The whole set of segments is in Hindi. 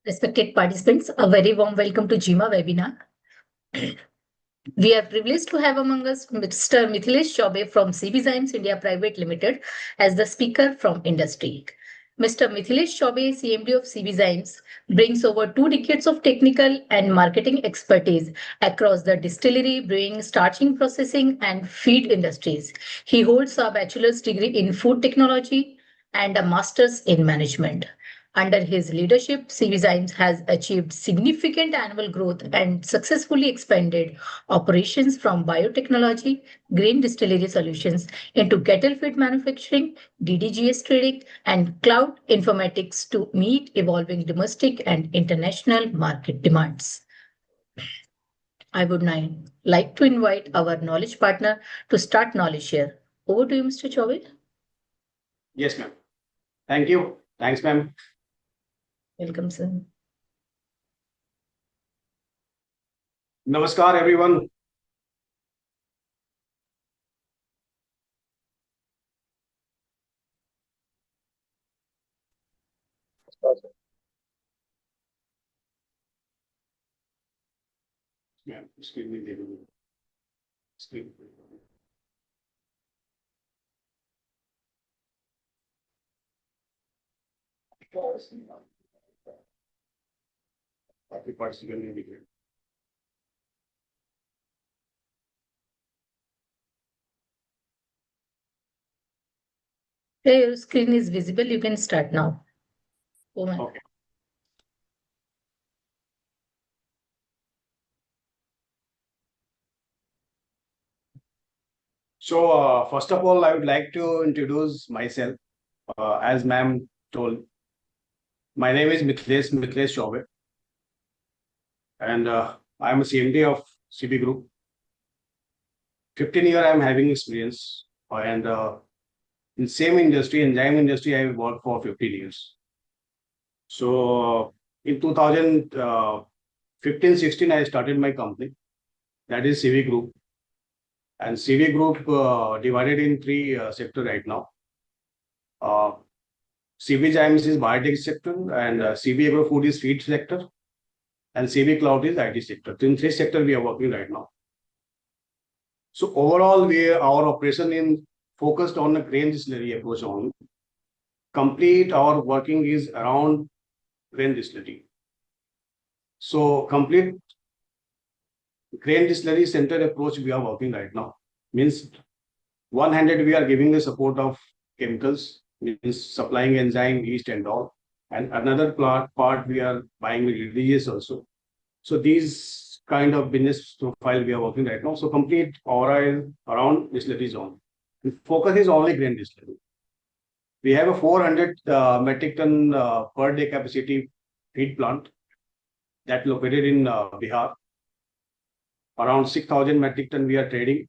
Respected participants, a very warm welcome to JIMA webinar. We are privileged to have among us Mr. Mithilesh Chaubey from CB Zymes India Private Limited as the speaker from industry. Mr. Mithilesh Chaubey, CMD of CB Zymes, brings over 2 decades of technical and marketing expertise across the distillery, brewing, starching, processing, and feed industries. He holds a bachelor's degree in food technology and a master's in management. Under his leadership, CB Zymes has achieved significant annual growth and successfully expanded operations from biotechnology, grain distillery solutions into cattle feed manufacturing, DDGS trading, and cloud informatics to meet evolving domestic and international market demands. I would now like to invite our knowledge partner to start knowledge share. Over to you, Mr. Chaubey. Yes, ma'am. Thank you. Thanks, ma'am. Welcome, sir. Namaskar, everyone. Yeah, excuse me. Screen. काफी पार्टिसिपेंट नहीं दिख रहे. Your screen is visible. You can start now. Okay. So, first of all, I would like to introduce myself. As ma'am told, my name is Mithilesh Chaubey, and I'm a CMD of CB Group. 15 years I'm having experience, and in same industry, enzyme industry, I worked for 15 years. So, in 2015-16, I started my company, that is CB Group. And CB Group divided in three sectors right now. CB Zymes is biotech sector, and CB Agro Food is feed sector, and CB Cloud is IT sector. So in three sectors we are working right now. So overall, our operation in focused on the grain distillery approach only. Complete our working is around grain distillery. So complete grain distillery center approach we are working right now. Means one handed we are giving the support of chemicals, means supplying enzyme, yeast and all. And another part we are buying with DDGS also. So these kind of business profile we are working right now. So complete aura around distillery zone. The focus is only grain distillery. We have a 400 metric ton per day capacity feed plant that located in Bihar. Around 6,000 metric ton we are trading.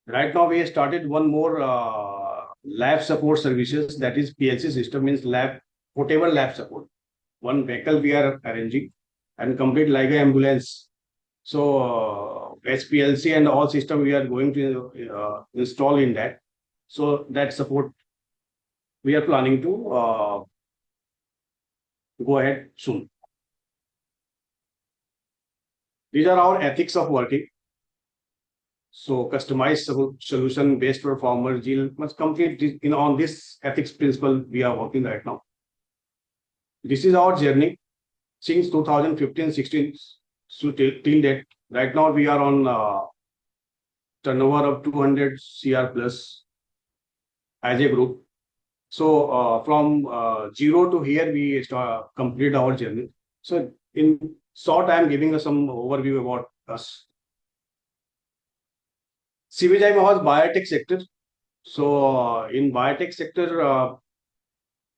Right now we have started one more lab support services, that is PLC system, means lab, portable lab support. One vehicle we are arranging and complete like an ambulance. So SPLC and all system we are going to install in that. So that support we are planning to go ahead soon. These are our ethics of working. So customized solution based performer yield must complete on this ethics principle we are working right now. This is our journey since 2015-16 so till date. Right now we are on turnover of 200 CR plus as a group. So from zero to here we complete our journey. So in short, I am giving us some overview about us. CB Zymes was biotech sector. So in biotech sector,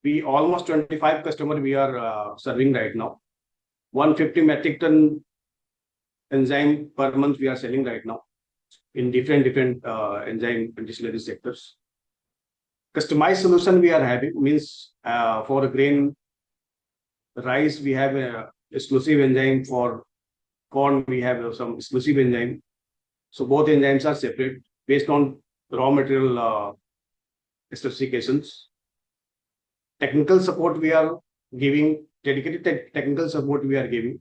we almost 25 customers we are serving right now. 150 metric ton enzyme per month we are selling right now in different enzyme and distillery sectors. Customized solution we are having means for grain, rice we have a exclusive enzyme, for corn we have some exclusive enzyme. So both enzymes are separate based on raw material specifications. Technical support we are giving dedicated technical support we are giving.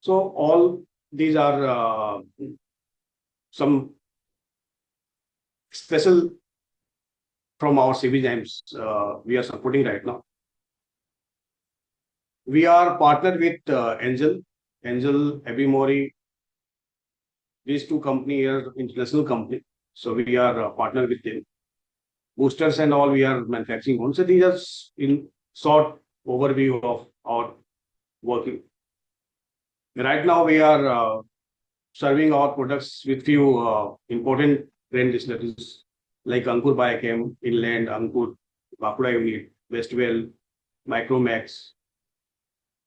So all these are some special from our CV James we are supporting right now. We are partnered with Angel, Abimori. These two companies are international company. So we are partnered with them. Boosters and all we are manufacturing on. So these are in short overview of our working. Right now we are serving our products with few important brand distilleries like Ankur Biochem, Inland, Ankur, Bakuda Unit, Westwell, Micromax.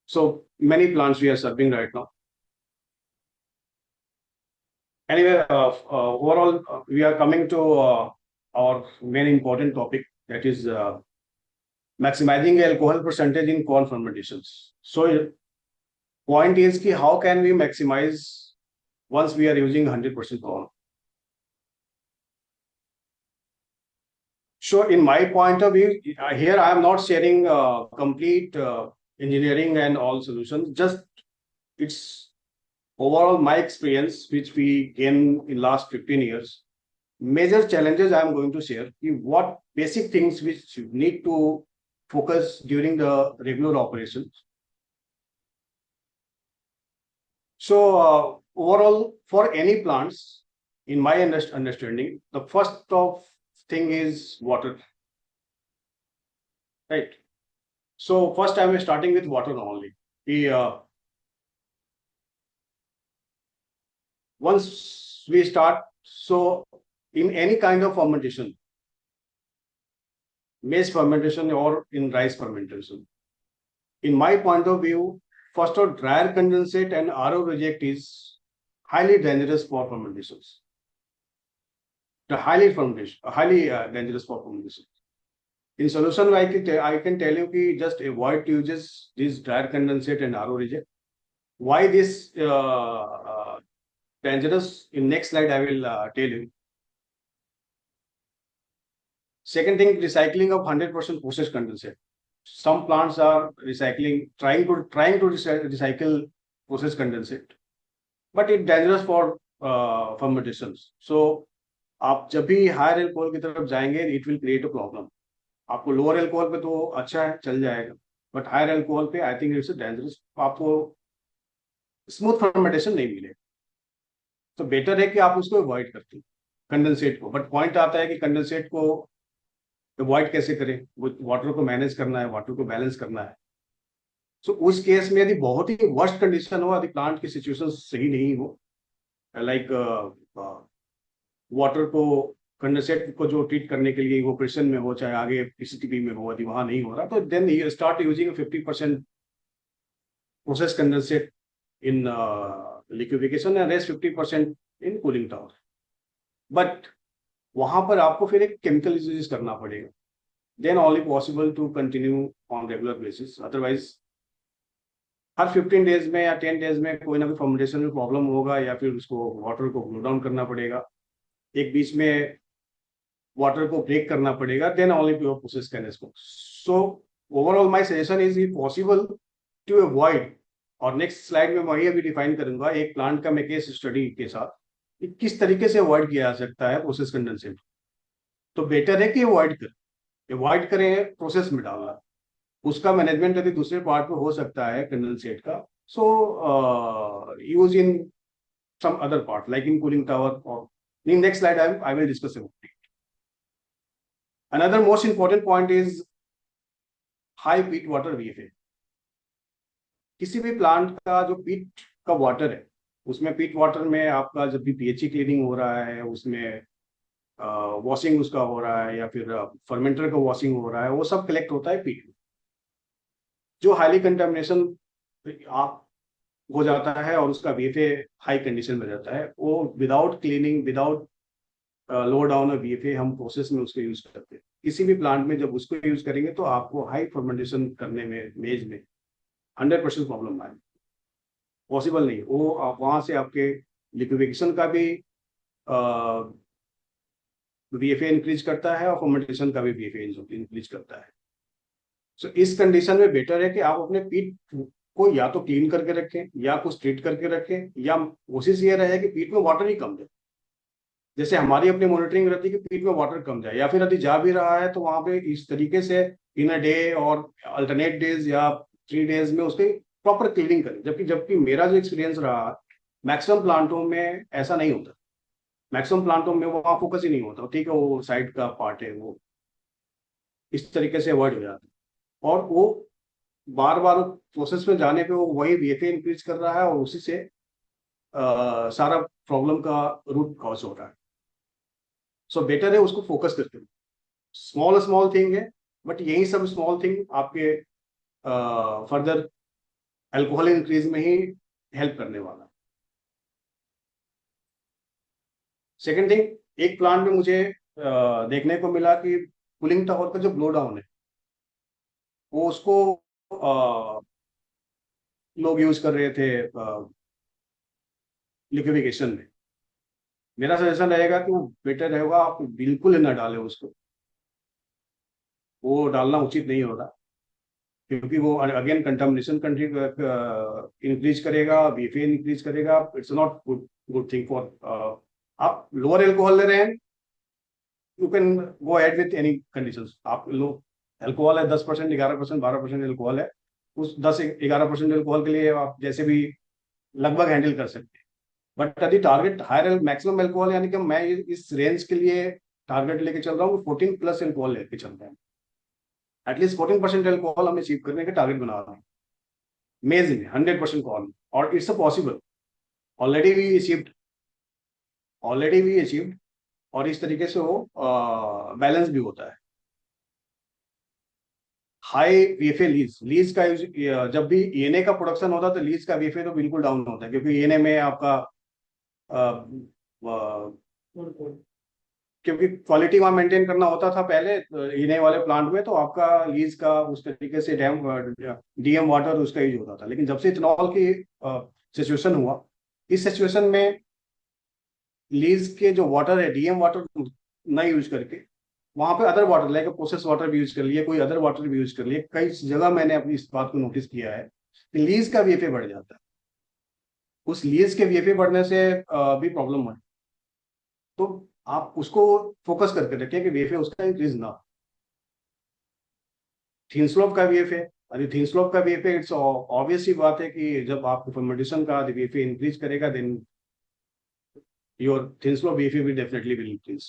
So many plants we are serving right now. Anyway, overall, we are coming to our main important topic, that is maximizing alcohol percentage in corn fermentations. So point is ki how can we maximize once we are using 100% corn? So in my point of view, here I am not sharing complete engineering and all solutions, just it's overall my experience which we gain in last 15 years. Major challenges I am going to share, what basic things which you need to focus during the regular operations. So overall, for any plants, in my understanding, the first of thing is water, right? So first I'm starting with water only. Once we start, so in any kind of fermentation, maize fermentation or in rice fermentation, in my point of view, first of dryer condensate and RO reject is highly dangerous for fermentations. The highly dangerous for fermentation. In solution, I can tell you ki just avoid uses this dryer condensate and RO reject. Why this dangerous? In next slide, I will tell you. Second thing, recycling of 100% processed condensate. Some plants are trying to recycle processed condensate, but it's dangerous for fermentations. So, आप जब भी हायर एल्कोहल की तरफ जाएंगे, it will create a problem. आपको लोअर एल्कोहल पे तो अच्छा है, चल जाएगा, बट हायर एल्कोहल पे आई थिंक इट्स डेंजरस, आपको स्मूथ फर्मेंटेशन नहीं मिलेगा. तो बेटर है कि आप उसको अवॉइड करते कंडेंसेट को. बट पॉइंट आता है कि कंडेंसेट को अवॉइड कैसे करें, वाटर को मैनेज करना है, वाटर को बैलेंस करना है. सो उस केस में यदि बहुत ही वर्स्ट कंडीशन हो, यदि प्लांट की सिचुएशन सही नहीं हो, लाइक वाटर को कंडेंसेट को जो ट्रीट करने के लिए इवोपरेशन में हो, चाहे आगे पीसीटीपी में हो, यदि वहां नहीं हो रहा, तो then you start using 50% process condensate in liquefaction and rest 50% in cooling tower. But वहां पर आपको फिर एक केमिकल यूज करना पड़ेगा, then only possible to continue on regular basis. Otherwise हर 15 डेज में या 10 डेज में कोई ना कोई फॉर्मेशन में प्रॉब्लम होगा, या फिर उसको वाटर को कूल डाउन करना पड़ेगा, एक बीच में वाटर को ब्रेक करना पड़ेगा, then only pure process can इसको. So overall my suggestion is possible to avoid. और नेक्स्ट स्लाइड में वही अभी डिफाइन करूंगा एक प्लांट का मैं केस स्टडी के साथ किस तरीके से अवॉइड किया जा सकता है प्रोसेस कंडेंसेट. तो बेटर है कि अवॉइड करें प्रोसेस में डालना. उसका मैनेजमेंट यदि दूसरे पार्ट में हो सकता है कंडेंसेट का, so use in some other part like in cooling tower. और in next slide I will discuss about it. Another most important point is high peat water VFA. किसी भी प्लांट का जो पीट का वाटर है, उसमें पीट वाटर में आपका जब भी पीएचई क्लीनिंग हो रहा है, उसमें वॉशिंग उसका हो रहा है, या फिर फर्मेंटर का वॉशिंग हो रहा है, वो सब कलेक्ट होता है पीट में. जो हाईली कंटेमिनेशन आप हो जाता है और उसका वीएफए हाई कंडीशन में जाता है, वो without cleaning, without low down of VFA हम प्रोसेस में उसको यूज करते हैं. किसी भी प्लांट में जब उसको यूज करेंगे तो आपको हाई फर्मेंटेशन करने में मेज में 100% प्रॉब्लम आए, पॉसिबल नहीं. वो आप वहां से आपके लिक्विफिकेशन का भी वीएफए इंक्रीज करता है और फर्मेंटेशन का भी वीएफए इंक्रीज करता है. सो इस कंडीशन में बेटर है कि आप अपने पीठ को या तो क्लीन करके रखें या कुछ ट्रीट करके रखें, या कोशिश ये रहे कि पीठ में वाटर ही कम जाए। जैसे हमारी अपनी मॉनिटरिंग रहती है कि पीठ में वाटर कम जाए, या फिर यदि जा भी रहा है तो वहां पे इस तरीके से इन अ डे और अल्टरनेट डेज या 3 डेज में उसकी प्रॉपर क्लीनिंग करें। जबकि जबकि मेरा जो एक्सपीरियंस रहा, मैक्सिमम प्लांटों में ऐसा नहीं होता। मैक्सिमम प्लांटों में वहाँ फोकस ही नहीं होता, ठीक है वो साइड का पार्ट है, वो इस तरीके से अवॉइड हो जाता है। और वो बार बार प्रोसेस में जाने पे वो वही वीएफए इंक्रीज कर रहा है, और उसी से सारा प्रॉब्लम का रूट कॉज हो रहा है। सो बेटर है उसको फोकस करते हुए, स्मॉल स्मॉल थिंग है, बट यही सब स्मॉल थिंग आपके फर्दर अल्कोहल इंक्रीज में ही हेल्प करने वाला। सेकेंड थिंग, एक प्लांट में मुझे देखने को मिला कि कूलिंग टावर का जो ब्लो डाउन है, वो उसको लोग यूज कर रहे थे लिक्विफिकेशन में। मेरा सजेशन रहेगा कि वो बेटर रहेगा आप बिल्कुल ना डालें उसको, वो डालना उचित नहीं होगा, क्योंकि वो अगेन कंटामिनेशन इंक्रीज करेगा, बीएफए इंक्रीज करेगा। It's not good good thing for. आप लोअर एल्कोहल ले रहे हैं, you can go ahead with any conditions. आप लो एल्कोहल है 10%, 11%, 12% एल्कोहल है, उस 10-11% एल्कोहल के लिए आप जैसे भी लगभग हैंडल कर सकते हैं। बट यदि टारगेट हायर मैक्सिमम एल्कोहल, यानी कि मैं इस रेंज के लिए टारगेट लेके चल रहा हूँ, 14+ एल्कोहल लेके चल रहे हैं। एटलीस्ट 14% एल्कोहल हमें अचीव करने के टारगेट बना रहे हैं। अमेजिंग, 100% कॉल, और it's a possible. Already we achieved, already we achieved. और इस तरीके से वो बैलेंस भी होता है। हाई वीएफए लीज, लीज का जब भी ईएनए का प्रोडक्शन होता है तो लीज का वीएफए तो बिल्कुल डाउन होता है, क्योंकि ईएनए में आपका क्योंकि क्वालिटी वहां मेंटेन करना होता था पहले ईएनए वाले प्लांट में, तो आपका लीज का उस तरीके से डीएम वाटर उसका यूज होता था। लेकिन जब से इथेनॉल की सिचुएशन हुआ, इस सिचुएशन में लीज के जो वाटर है, डीएम वाटर ना यूज करके वहां पे other water like process water भी यूज कर लिए, कोई अदर वाटर भी यूज कर लिए। कई जगह मैंने अपनी इस बात को नोटिस किया है कि लीज का वीएफए बढ़ जाता है। उस लीज के वीएफए बढ़ने से भी प्रॉब्लम है। तो आप उसको फोकस करके रखें कि वीएफए उसका इंक्रीज ना हो। थीन स्लोप का वीएफए, अरे थीन स्लोप का वीएफए इट्स ऑब्वियस ही बात है कि जब आप फर्मेंटेशन का वीएफए इंक्रीज करेगा, देन योर थिन स्लोप वीएफए भी डेफिनेटली विल इंक्रीज।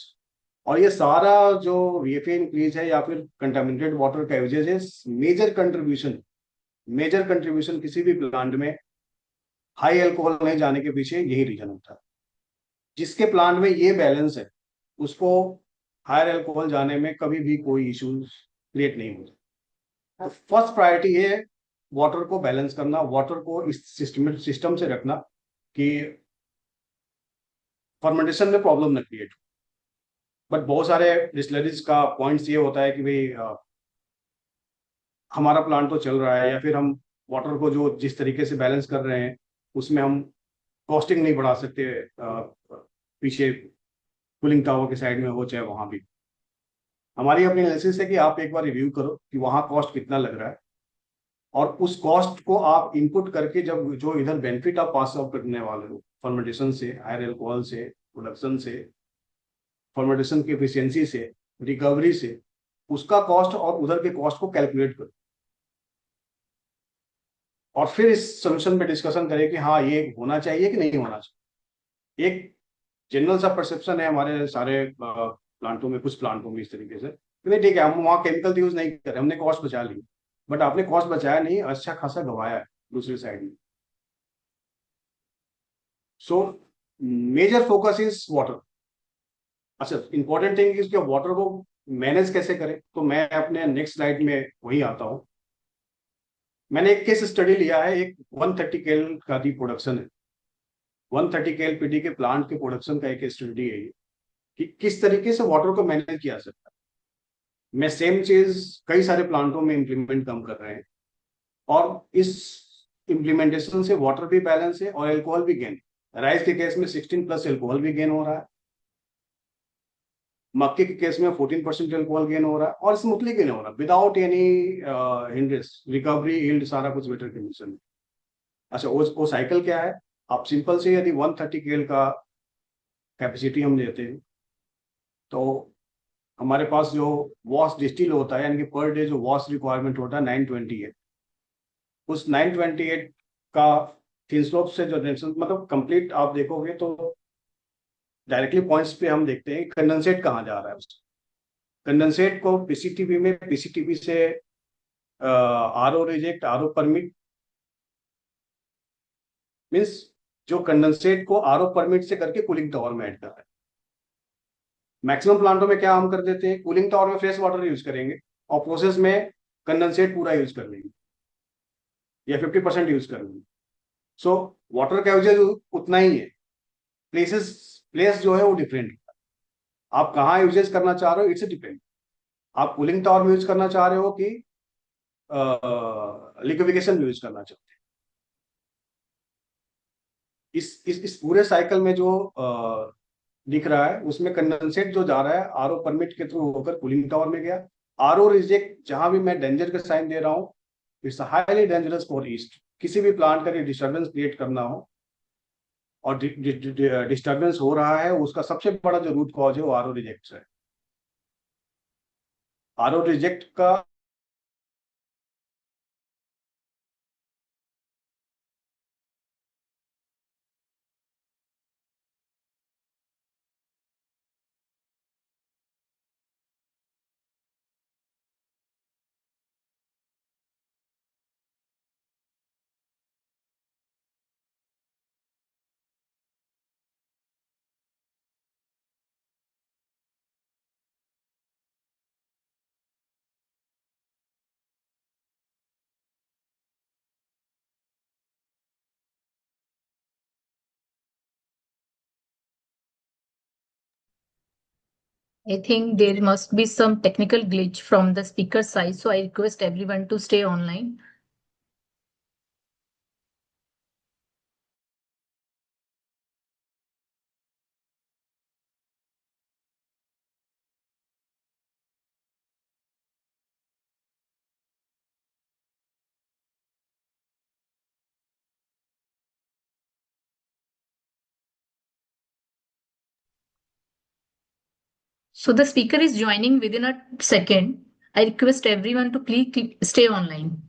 और ये सारा जो वीएफए इंक्रीज है या फिर कंटामिनेटेड वाटर का यूजेज है, मेजर कंट्रीब्यूशन किसी भी प्लांट में हाई अल्कोहल नहीं जाने के पीछे यही रीजन होता है। जिसके प्लांट में ये बैलेंस है, उसको हायर अल्कोहल जाने में कभी भी कोई इश्यूज क्रिएट नहीं होता। तो फर्स्ट प्रायोरिटी है वाटर को बैलेंस करना, वाटर को इस सिस्टम से रखना कि फर्मेंटेशन में प्रॉब्लम न क्रिएट हो। बट बहुत सारे डिस्टिलरीज का पॉइंट्स ये होता है कि भाई हमारा प्लांट तो चल रहा है, या फिर हम वाटर को जो जिस तरीके से बैलेंस कर रहे हैं उसमें हम कॉस्टिंग नहीं बढ़ा सकते, पीछे कूलिंग टावर के साइड में हो चाहे वहां भी। हमारी अपनी एनालिसिस है कि आप एक बार रिव्यू करो कि वहां कॉस्ट कितना लग रहा है, और उस कॉस्ट को आप इनपुट करके जब जो इधर बेनिफिट आप पास आउट करने वाले हो फर्मेंटेशन से, हायर एल्कोहल से, प्रोडक्शन से, फर्मेंटेशन की एफिशिएंसी से, रिकवरी से, उसका कॉस्ट और उधर के कॉस्ट को कैलकुलेट करो, और फिर इस सोल्यूशन पे डिस्कशन करें कि हाँ ये होना चाहिए कि नहीं होना चाहिए। एक जनरल सा परसेप्शन है हमारे सारे प्लांटों में, कुछ प्लांटों में इस तरीके से कि नहीं ठीक है हम वहाँ केमिकल यूज नहीं कर रहे, हमने कॉस्ट बचा ली। बट आपने कॉस्ट बचाया नहीं, अच्छा खासा गवाया है दूसरी साइड में। So major focus is water. अच्छा, इंपॉर्टेंट थिंग इज कि वाटर को मैनेज कैसे करें, तो मैं अपने नेक्स्ट स्लाइड में वही आता हूँ। मैंने एक केस स्टडी लिया है, एक 130 केल का दी प्रोडक्शन है, 130 केल पीडी के प्लांट के प्रोडक्शन का एक स्टडी है ये, कि किस तरीके से वाटर को मैनेज किया सकता है। मैं सेम चीज कई सारे प्लांटों में इंप्लीमेंट कम कर रहे हैं, और इस इंप्लीमेंटेशन से वाटर भी बैलेंस है और एल्कोहल भी गेन। राइस के केस में 16+ एल्कोहल भी गेन हो रहा है, मक्के के केस में 14% अल्कोहल गेन हो रहा है और स्मूथली गेन हो रहा है without any hindrance, recovery, yield, सारा कुछ बेटर कंडीशन। अच्छा, वो साइकिल क्या है? आप सिंपल से यदि 130 KL का कैपेसिटी हम लेते हैं तो हमारे पास जो वॉश डिस्टिल होता है, यानी कि पर डे जो वॉश रिक्वायरमेंट होता है 928। उस 928 का थिन स्लोप से जो मतलब कंप्लीट आप देखोगे तो डायरेक्टली पॉइंट्स पे हम देखते हैं कंडेंसेट कहाँ जा रहा है। कंडेंसेट को पीसीटीपी में, पीसीटीपी से RO reject, RO permit, means जो कंडेंसेट को आरओ परमिट से करके कूलिंग टावर में ऐड कर रहा है। मैक्सिमम प्लांटों में क्या हम कर देते हैं, कूलिंग टावर में फ्रेश वाटर यूज करेंगे और प्रोसेस में कंडेंसेट पूरा यूज कर लेंगे या 50% यूज कर लेंगे। सो वाटर का यूजेज उतना ही है, प्लेसेस, प्लेस जो है वो डिफरेंट है। आप कहाँ यूजेस करना चाह रहे हो, इट्स डिपेंड। आप कूलिंग टावर में यूज करना चाह रहे हो कि लिक्विफिकेशन में यूज करना चाहते हैं। इस पूरे साइकिल में जो दिख रहा है उसमें कंडेंसेट जो जा रहा है आरओ परमिट के थ्रू होकर कूलिंग टावर में गया। आरओ रिजेक्ट जहां भी मैं डेंजर का साइन दे रहा हूं, it's highly dangerous for east. किसी भी प्लांट का डिस्टर्बेंस क्रिएट करना हो और डिस्टर्बेंस हो रहा है, उसका सबसे बड़ा जो रूट कॉज है वो आरओ रिजेक्ट है। आरओ रिजेक्ट का I think there must be some technical glitch from the speaker side, so I request everyone to stay online. So the speaker is joining within a second. I request everyone to please stay online.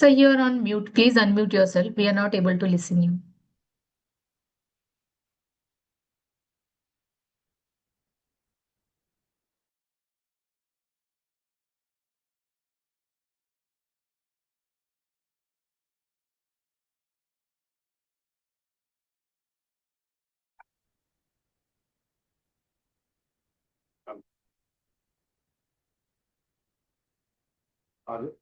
Sir, you are on mute. Please unmute yourself. We are not able to listen you. आगे।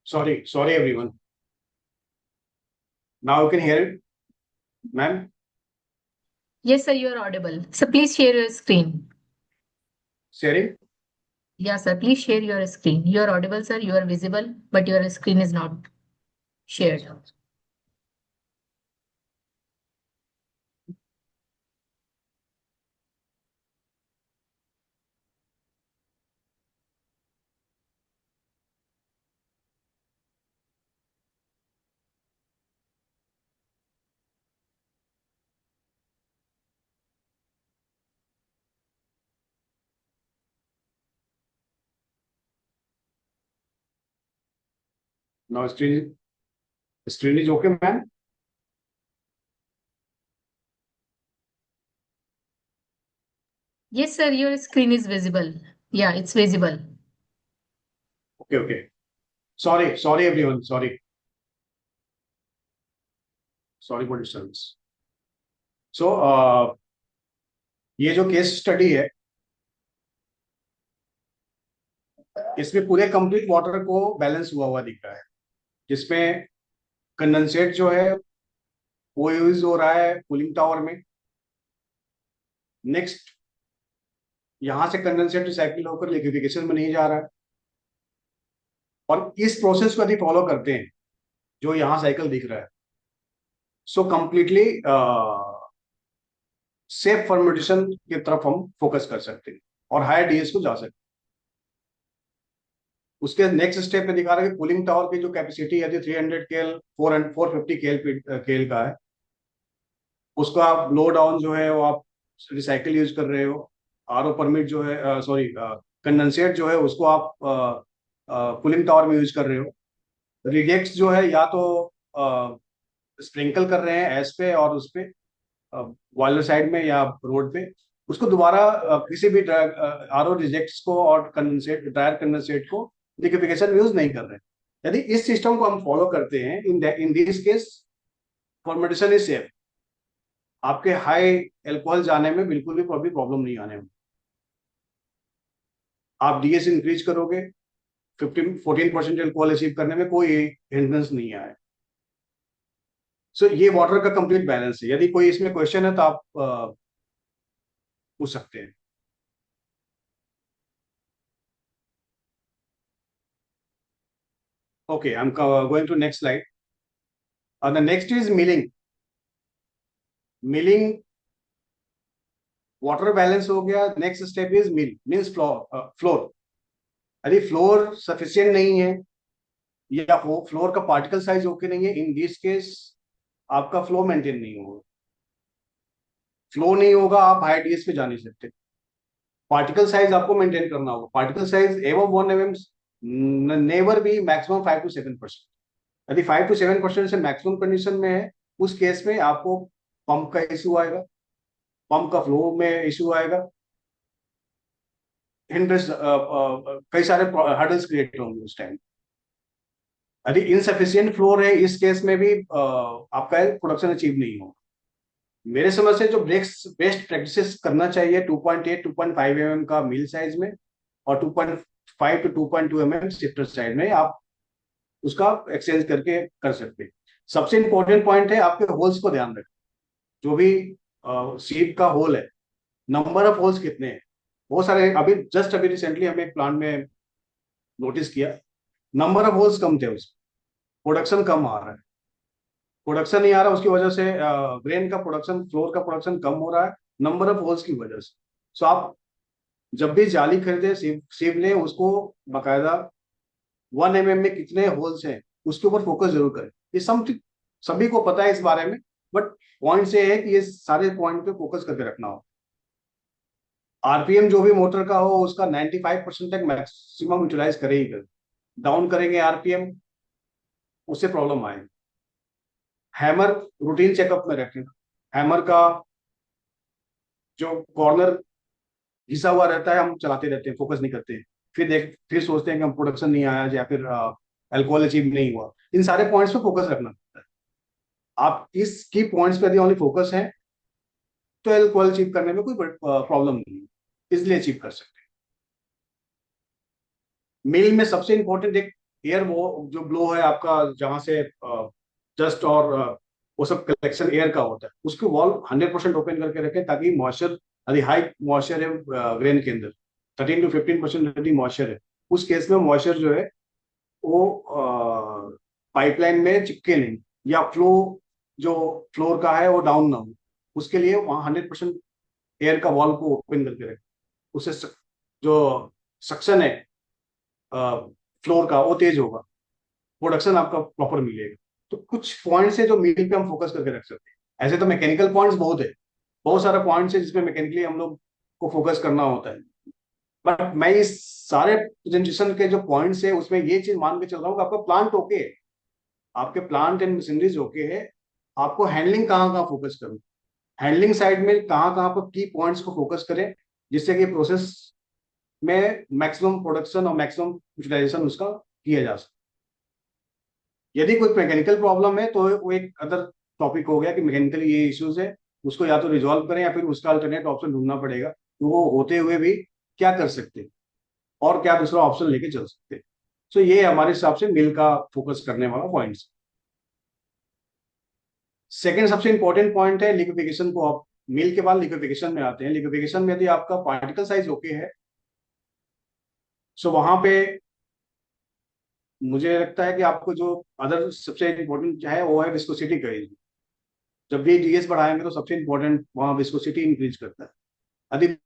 Sorry everyone. Now you can hear it, ma'am. Yes, sir, you are audible. So please share your screen. Sharing. Yeah, sir, please share your screen. You are audible, sir. You are visible, but your screen is not shared. Now screen is okay, ma'am. Yes, sir, your screen is visible. Yeah, it's visible. Okay. Sorry everyone. Sorry for disturbance. So ये जो केस स्टडी है, इसमें पूरे कंप्लीट वाटर को बैलेंस हुआ दिख रहा है, जिसमें कंडेंसेट जो है वो यूज हो रहा है कूलिंग टावर में। नेक्स्ट यहां से कंडेंसेट रिसाइकिल होकर लिक्विफिकेशन में नहीं जा रहा है, और इस प्रोसेस को यदि फॉलो करते हैं जो यहाँ साइकिल दिख रहा है, सो कंप्लीटली सेफ फर्मेंटेशन की तरफ हम फोकस कर सकते हैं और हायर डीएस को जा सकते हैं। उसके नेक्स्ट स्टेप में दिखा रहा है कि कूलिंग टावर की जो कैपेसिटी यदि 300 केएल 450 केएल का है, उसको आप लो डाउन जो है वो आप रिसाइकिल यूज कर रहे हो। आरओ परमिट जो है, सॉरी, कंडेंसेट जो है उसको आप कूलिंग टावर में यूज कर रहे हो। रिजेक्ट्स जो है या तो स्प्रिंकल कर रहे हैं एस पे और उस पे बॉयलर साइड में या रोड पे, उसको दोबारा किसी भी आरओ रिजेक्ट्स को और कंडेंसेट ड्रायर कंडेंसेट को लिक्विफिकेशन यूज नहीं कर रहे हैं। यदि इस सिस्टम को हम फॉलो करते हैं, in this case fermentation is safe. आपके हाई एल्कोहल जाने में बिल्कुल भी प्रॉब्लम नहीं आने में। आप डीएस इंक्रीज करोगे, 14% एल्कोहल अचीव करने में कोई हिंड्रेंस नहीं आए। सो ये वाटर का कंप्लीट बैलेंस है। यदि कोई इसमें क्वेश्चन है तो आप पूछ सकते हैं। Okay, I'm going to next slide. The next is milling. Milling, water balance हो गया। Next step is mill, means floor. यदि फ्लोर सफिशियंट नहीं है या फ्लोर का पार्टिकल साइज ओके नहीं है, इन दिस केस आपका फ्लो मेंटेन नहीं होगा। फ्लो नहीं होगा, आप हाई डीएस पे जा नहीं सकते। पार्टिकल साइज आपको मेंटेन करना होगा। पार्टिकल साइज एवं 1 mm, never be maximum 5 to 7%। यदि 5 to 7% से मैक्सिमम कंडीशन में है, उस केस में आपको पंप का इश्यू आएगा, पंप का फ्लो में इश्यू आएगा, हिंड्रेंस, कई सारे हर्डल्स क्रिएट होंगे उस टाइम। यदि इनसफिशियंट फ्लोर है, इस केस में भी आपका प्रोडक्शन अचीव नहीं होगा। मेरे समझ से जो बेस्ट प्रैक्टिसेस करना चाहिए 2.8 2.5 mm का मिल साइज में और 2.5 to 2.2 mm शिफ्टर साइज में आप उसका एक्सचेंज करके कर सकते हैं। सबसे इंपॉर्टेंट पॉइंट है आपके होल्स को ध्यान रखें। जो भी सीप का होल है, नंबर ऑफ होल्स कितने हैं। बहुत सारे अभी रिसेंटली हमें एक प्लांट में नोटिस किया, नंबर ऑफ होल्स कम थे, उसमें प्रोडक्शन कम आ रहा है। प्रोडक्शन नहीं आ रहा, उसकी वजह से ग्रेन का प्रोडक्शन, फ्लोर का प्रोडक्शन कम हो रहा है, नंबर ऑफ होल्स की वजह से। सो आप जब भी जाली खरीदे, सीप लें, उसको बाकायदा 1 mm में कितने होल्स हैं उसके ऊपर फोकस जरूर करें। ये सभी को पता है इस बारे में, बट पॉइंट ये है कि ये सारे पॉइंट पे फोकस करके रखना हो। आरपीएम जो भी मोटर का हो उसका 95% तक मैक्सिमम यूटिलाइज करे ही करे। डाउन करेंगे आरपीएम, उससे प्रॉब्लम आएगी। हैमर रूटीन चेकअप में रखें। हैमर का जो कॉर्नर घिसा हुआ रहता है हम चलाते रहते हैं, फोकस नहीं करते, फिर सोचते हैं कि हम प्रोडक्शन नहीं आया या फिर अल्कोहल अचीव नहीं हुआ। इन सारे पॉइंट्स पे फोकस रखना पड़ता है। आप इस की पॉइंट्स पे यदि ओनली फोकस है तो अल्कोहल अचीव करने में कोई प्रॉब्लम नहीं है, इसलिए अचीव कर सकते हैं। मिल में सबसे इंपॉर्टेंट एक एयर वो जो ब्लो है आपका, जहां से डस्ट और वो सब कलेक्शन एयर का होता है, उसकी वॉल 100% ओपन करके रखें, ताकि मॉइस्चर, यदि हाई मॉइस्चर है ग्रेन के अंदर, 13 to 15% यदि मॉइस्चर है, उस केस में मॉइस्चर जो है वो पाइपलाइन में चिपके नहीं, या फ्लो जो फ्लोर का है वो डाउन ना हो। उसके लिए वहां 100% एयर का वॉल को ओपन करके रखें। उससे जो सक्शन है फ्लोर का वो तेज होगा, प्रोडक्शन आपका प्रॉपर मिलेगा। तो कुछ पॉइंट्स है जो मिल पे हम फोकस करके रख सकते हैं। ऐसे तो मैकेनिकल पॉइंट्स बहुत है, बहुत सारा पॉइंट्स है जिसमें मैकेनिकली हम लोग को फोकस करना होता है। बट मैं इस सारे प्रेजेंटेशन के जो पॉइंट्स है उसमें ये चीज मान के चल रहा हूँ कि आपका प्लांट ओके है, आपके प्लांट एंड मशीनरीज ओके है। आपको हैंडलिंग कहाँ कहाँ फोकस करूँ, हैंडलिंग साइड में कहाँ कहाँ पर की पॉइंट्स को फोकस करें, जिससे कि प्रोसेस में मैक्सिमम प्रोडक्शन और मैक्सिमम यूटिलाइजेशन उसका किया जा सके। यदि कोई मैकेनिकल प्रॉब्लम है तो वो एक अदर टॉपिक हो गया कि मैकेनिकली ये इश्यूज है, उसको या तो रिजॉल्व करें या फिर उसका अल्टरनेट ऑप्शन ढूंढना पड़ेगा, तो वो होते हुए भी क्या कर सकते हैं और क्या दूसरा ऑप्शन लेके चल सकते हैं। सो ये हमारे हिसाब से मिल का फोकस करने वाला पॉइंट्स। सेकेंड सबसे इंपॉर्टेंट पॉइंट है लिक्विफिकेशन को। आप मिल के बाद लिक्विफिकेशन में आते हैं। लिक्विफिकेशन में यदि आपका पार्टिकल साइज ओके है, सो वहां पे मुझे लगता है कि आपको जो अदर सबसे इंपॉर्टेंट है वो है विस्कोसिटी का। जब भी डीएस बढ़ाएंगे तो सबसे इंपॉर्टेंट वहां विस्कोसिटी इंक्रीज करता है। यदि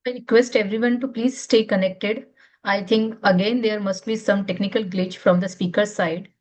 I request everyone to please stay connected. I think again there must be some technical glitch from the speaker side.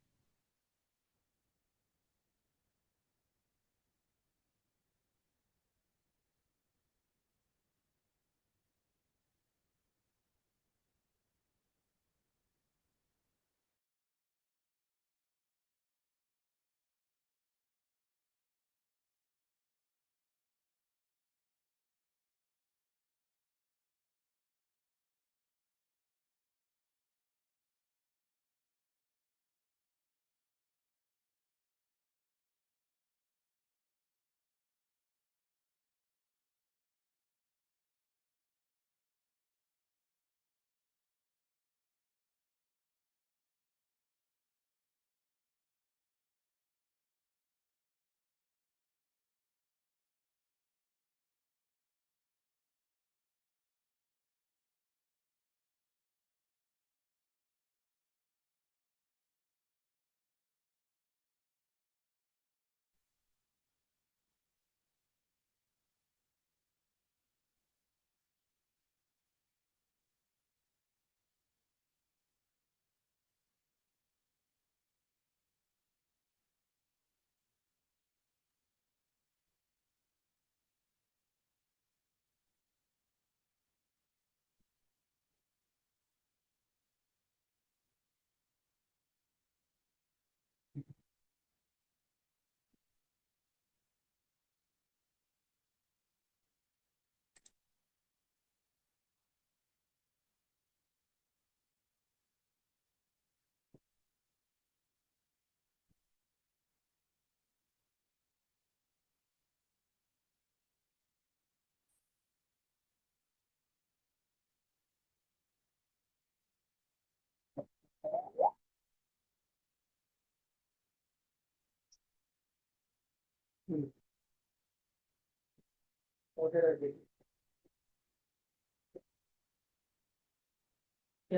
क्या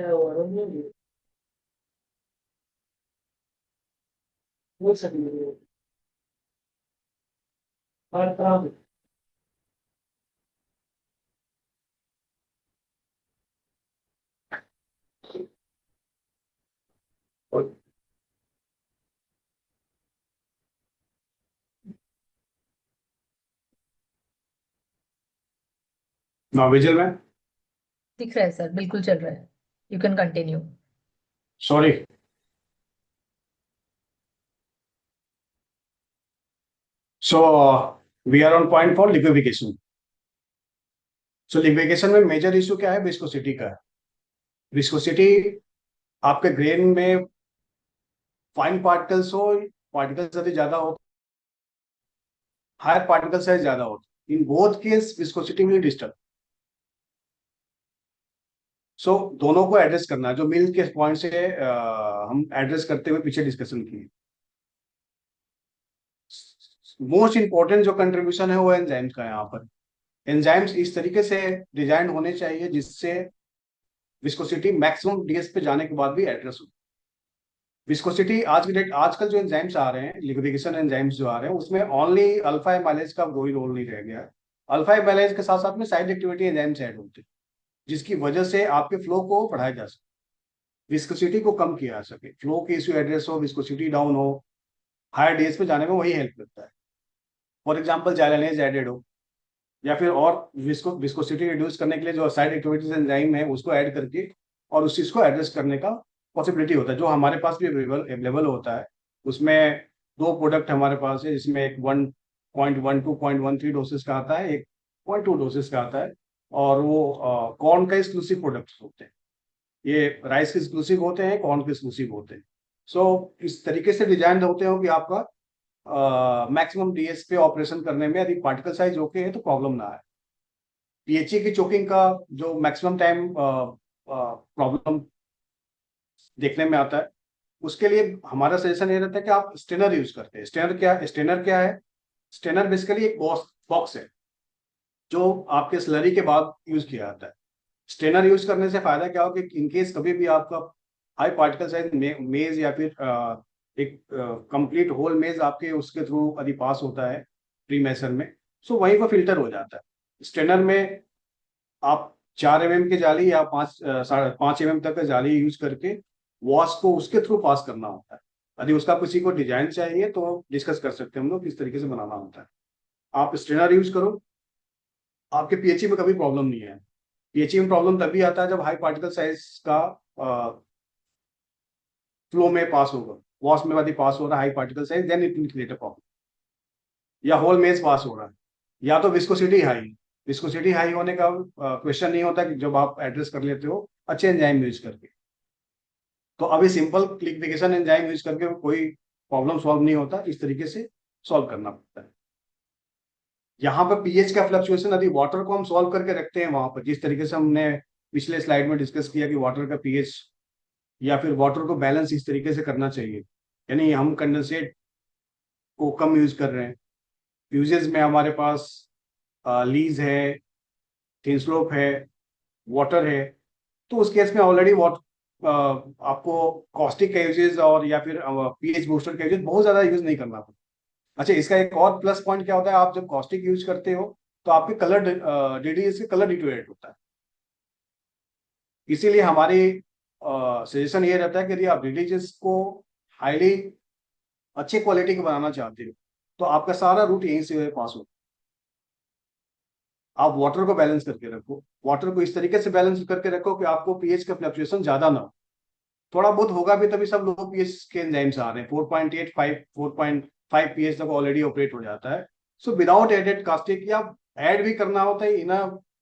हुआ वो सही है हर तरह नॉविजल में दिख रहा है सर, बिल्कुल चल रहा है। You can continue. Sorry so we are on point for liquefaction. So liquefaction में मेजर इशू क्या है, विस्कोसिटी का है। विस्कोसिटी आपके ग्रेन में फाइन पार्टिकल्स हो, पार्टिकल्स यदि ज्यादा हो, हायर पार्टिकल साइज ज्यादा हो, in both case viscosity will disturb. So दोनों को एड्रेस करना है, जो मिल के पॉइंट से हम एड्रेस करते हुए पीछे डिस्कशन किए। मोस्ट इंपॉर्टेंट जो कंट्रीब्यूशन है वो एंजाइम्स का है यहाँ पर। एंजाइम्स इस तरीके से डिजाइन होने चाहिए जिससे विस्कोसिटी मैक्सिमम डीएस पे जाने के बाद भी एड्रेस हो। विस्कोसिटी आज की डेट, आजकल जो एंजाइम्स आ रहे हैं, लिक्विफिकेशन एंजाइम्स जो आ रहे हैं, उसमें ओनली अल्फा एमाइलेज का कोई रोल नहीं रह गया है। अल्फा एमाइलेज के साथ साथ में साइड एक्टिविटी एंजाइम्स ऐड होते हैं, जिसकी वजह से आपके फ्लो को बढ़ाया जा सके, विस्कोसिटी को कम किया जा सके, फ्लो की इश्यू एड्रेस हो, विस्कोसिटी डाउन हो, हायर डीएस पे जाने में वही हेल्प करता है। फॉर एग्जाम्पल जाइलेनेज एडेड हो, या फिर और विस्कोसिटी रिड्यूस करने के लिए जो साइड एक्टिविटीज एंजाइम है उसको ऐड करके और उस चीज को एड्रेस करने का पॉसिबिलिटी होता है, जो हमारे पास भी अवेलेबल होता है। उसमें दो प्रोडक्ट हमारे पास है, जिसमें एक 1.12 डोसेस का आता है, एक 0.2 डोसेस का आता है, और वो कॉर्न का एक्सक्लूसिव प्रोडक्ट होते हैं। ये राइस के एक्सक्लूसिव होते हैं, कॉर्न के एक्सक्लूसिव होते हैं। सो इस तरीके से डिजाइन होते हो कि आपका मैक्सिमम डीएस पे ऑपरेशन करने में यदि पार्टिकल साइज ओके है तो प्रॉब्लम ना आए। पीएचई की चोकिंग का जो मैक्सिमम टाइम प्रॉब्लम देखने में आता है, उसके लिए हमारा सजेशन ये रहता है कि आप स्टेनर यूज करते हैं। स्टेनर क्या है? स्टेनर बेसिकली एक बॉक्स है जो आपके स्लरी के बाद यूज किया जाता है। स्टेनर यूज करने से फायदा क्या हो कि इनकेस कभी भी आपका हाई पार्टिकल साइज मेज या फिर एक कंप्लीट होल मेज आपके उसके थ्रू यदि पास होता है प्री मेसन में, सो वहीं पर फिल्टर हो जाता है। स्टेनर में आप 4 mm की जाली या 5.5 mm तक का जाली यूज करके वॉश को उसके थ्रू पास करना होता है। यदि उसका किसी को डिजाइन चाहिए तो डिस्कस कर सकते हैं हम लोग किस तरीके से बनाना होता है। आप स्ट्रेनर यूज करो, आपके पीएचई में कभी प्रॉब्लम नहीं है। पीएचई में प्रॉब्लम तभी आता है जब हाई पार्टिकल साइज का फ्लो में पास होगा, वॉश में यदि पास हो रहा है high particle size, then it will create a problem. या होल मेज पास हो रहा है, या तो विस्कोसिटी हाई। विस्कोसिटी हाई होने का क्वेश्चन नहीं होता कि जब आप एड्रेस कर लेते हो अच्छे एंजाइम यूज करके। तो अभी सिंपल लिक्विफिकेशन एंजाइम यूज करके कोई प्रॉब्लम सॉल्व नहीं होता, इस तरीके से सॉल्व करना पड़ता है। यहाँ पर पीएच का फ्लक्चुएशन यदि वाटर को हम सॉल्व करके रखते हैं वहां पर, जिस तरीके से हमने पिछले स्लाइड में डिस्कस किया कि वाटर का पीएच या फिर वाटर को बैलेंस इस तरीके से करना चाहिए, यानी हम कंडेंसेट को कम यूज कर रहे हैं। यूजेस में हमारे पास लीज है, थिन स्लोप है, वाटर है, तो उस केस में ऑलरेडी आपको कॉस्टिक का यूजेस और या फिर पीएच बूस्टर का यूजेस बहुत ज्यादा यूज नहीं करना पड़ता। अच्छा, इसका एक और प्लस पॉइंट क्या होता है, आप जब कॉस्टिक यूज करते हो तो आपके कलर डीडीएस के कलर डिटोरेट होता है। इसीलिए हमारी सजेशन ये रहता है कि यदि आप डीडीएस को हाईली अच्छे क्वालिटी का बनाना चाहते हो तो आपका सारा रूट यहीं से पास हो। आप वाटर को बैलेंस करके रखो, वाटर को इस तरीके से बैलेंस करके रखो कि आपको पीएच का फ्लक्चुएशन ज्यादा ना हो। थोड़ा बहुत होगा भी तभी सब लो पीएच के एंजाइम्स आ रहे हैं, 4.8 4.5 पीएच तक ऑलरेडी ऑपरेट हो जाता है। सो विदाउट एडेड कास्टिक, या ऐड भी करना होता है इन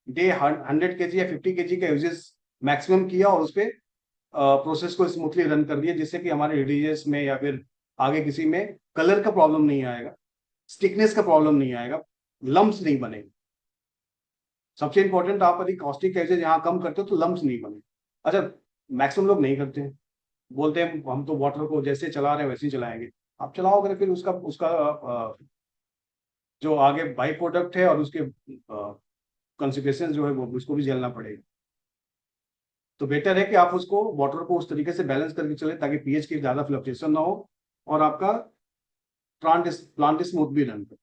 डे 100 kg या 50 kg का यूजेस मैक्सिमम किया और उस पर प्रोसेस को स्मूथली रन कर दिया, जिससे कि हमारे रिलीजियस में या फिर आगे किसी में कलर का प्रॉब्लम नहीं आएगा, स्टिकनेस का प्रॉब्लम नहीं आएगा, लम्स नहीं बनेगा। सबसे इंपॉर्टेंट, आप यदि कॉस्टिक एजेज यहाँ कम करते हो तो लम्स नहीं बने। अच्छा, मैक्सिमम लोग नहीं करते हैं, बोलते हैं हम तो वाटर को जैसे चला रहे हैं वैसे ही चलाएंगे। आप चलाओगे फिर उसका उसका जो आगे बाई प्रोडक्ट है और उसके कॉन्सिक्वेंसेस जो है वो उसको भी झेलना पड़ेगा। तो बेटर है कि आप उसको वाटर को उस तरीके से बैलेंस करके चले ताकि पीएच की ज्यादा फ्लक्चुएशन ना हो और आपका प्लांट स्मूथ भी रन करे।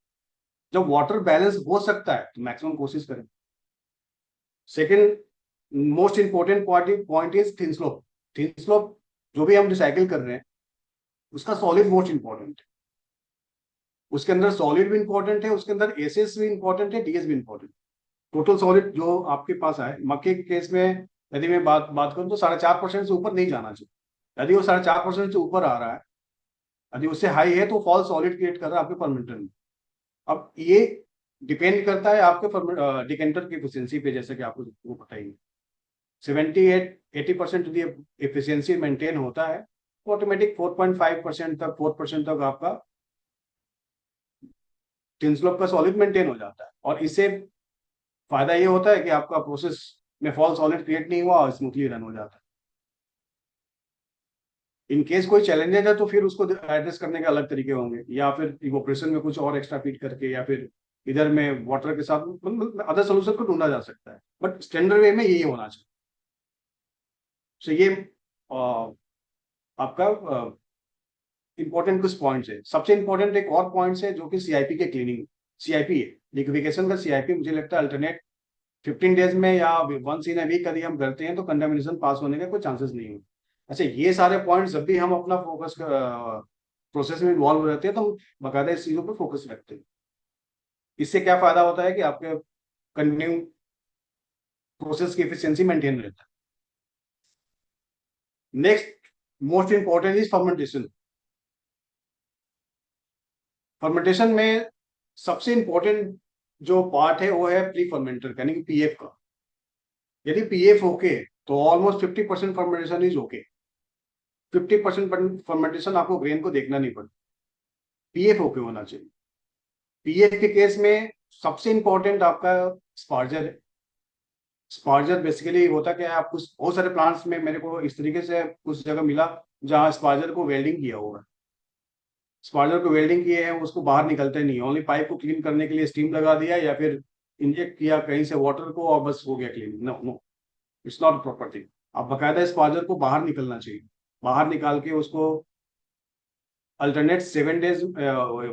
जब वाटर बैलेंस हो सकता है तो मैक्सिमम कोशिश करें। Second most important point is thin slope. Thin slope जो भी हम रिसाइकिल कर रहे हैं उसका सॉलिड मोस्ट इंपॉर्टेंट है। उसके अंदर सॉलिड भी इंपॉर्टेंट है, उसके अंदर एसएस भी इंपॉर्टेंट है, डीएस भी इंपॉर्टेंट। टोटल सॉलिड जो आपके पास आए, मक्के के केस में यदि मैं बात बात करूं तो 4.5% से ऊपर नहीं जाना चाहिए। यदि वो 4.5% से ऊपर आ रहा है, यदि उससे हाई है तो फॉल सॉलिड क्रिएट कर रहा है आपके फर्मेंटर में। अब ये डिपेंड करता है आपके डिकेंटर की एफिशिएंसी पे, जैसे कि आपको वो बताइए 78-80% यदि एफिशिएंसी मेंटेन होता है तो ऑटोमेटिक 4.5% तक 4% तक आपका टिन स्लोप का सॉलिड मेंटेन हो जाता है। और इससे फायदा ये होता है कि आपका प्रोसेस में फॉल सॉलिड क्रिएट नहीं हुआ और स्मूथली रन हो जाता है। इन केस कोई चैलेंजेस है तो फिर उसको एड्रेस करने के अलग तरीके होंगे, या फिर इवोपरेशन में कुछ और एक्स्ट्रा फीड करके, या फिर इधर में वाटर के साथ अदर सोल्यूशन को ढूंढा जा सकता है, बट स्टैंडर्ड वे में यही होना चाहिए। तो ये आपका इंपॉर्टेंट कुछ पॉइंट्स है। सबसे इंपॉर्टेंट एक और पॉइंट्स है जो कि सीआईपी के क्लीनिंग, सीआईपी है लिक्विफिकेशन का। सीआईपी मुझे लगता है अल्टरनेट 15 डेज में या वंस इन अ वीक यदि हम करते हैं तो कंटामिनेशन पास होने का कोई चांसेस नहीं होते। अच्छा, ये सारे पॉइंट्स जब भी हम अपना फोकस प्रोसेस में इन्वॉल्व रहते हैं तो हम बाकायदा इस चीजों पर फोकस रखते हैं। इससे क्या फायदा होता है कि आपके कंटिन्यू प्रोसेस की एफिशिएंसी मेंटेन रहता है। Next most important is fermentation. Fermentation में सबसे इंपॉर्टेंट जो पार्ट है वो है प्री फर्मेंटर यानी कि पीएफ का। यदि पीएफ ओके तो almost 50% fermentation is okay. 50% fermentation आपको ग्रेन को देखना नहीं पड़ता, पीएफ ओके होना चाहिए। पीएफ के केस में सबसे इंपॉर्टेंट आपका स्पार्जर है। स्पार्जर बेसिकली होता क्या है, आप कुछ बहुत सारे प्लांट्स में मेरे को इस तरीके से कुछ जगह मिला जहां स्पार्जर को वेल्डिंग किया हुआ है। स्पार्जर को वेल्डिंग किए हैं, उसको बाहर निकलते नहीं, ओनली पाइप को क्लीन करने के लिए स्टीम लगा दिया या फिर इंजेक्ट किया कहीं से वाटर को और बस हो गया clean. No no, it's not proper thing. आप बाकायदा स्पार्जर को बाहर निकलना चाहिए। बाहर निकाल के उसको alternate 7 days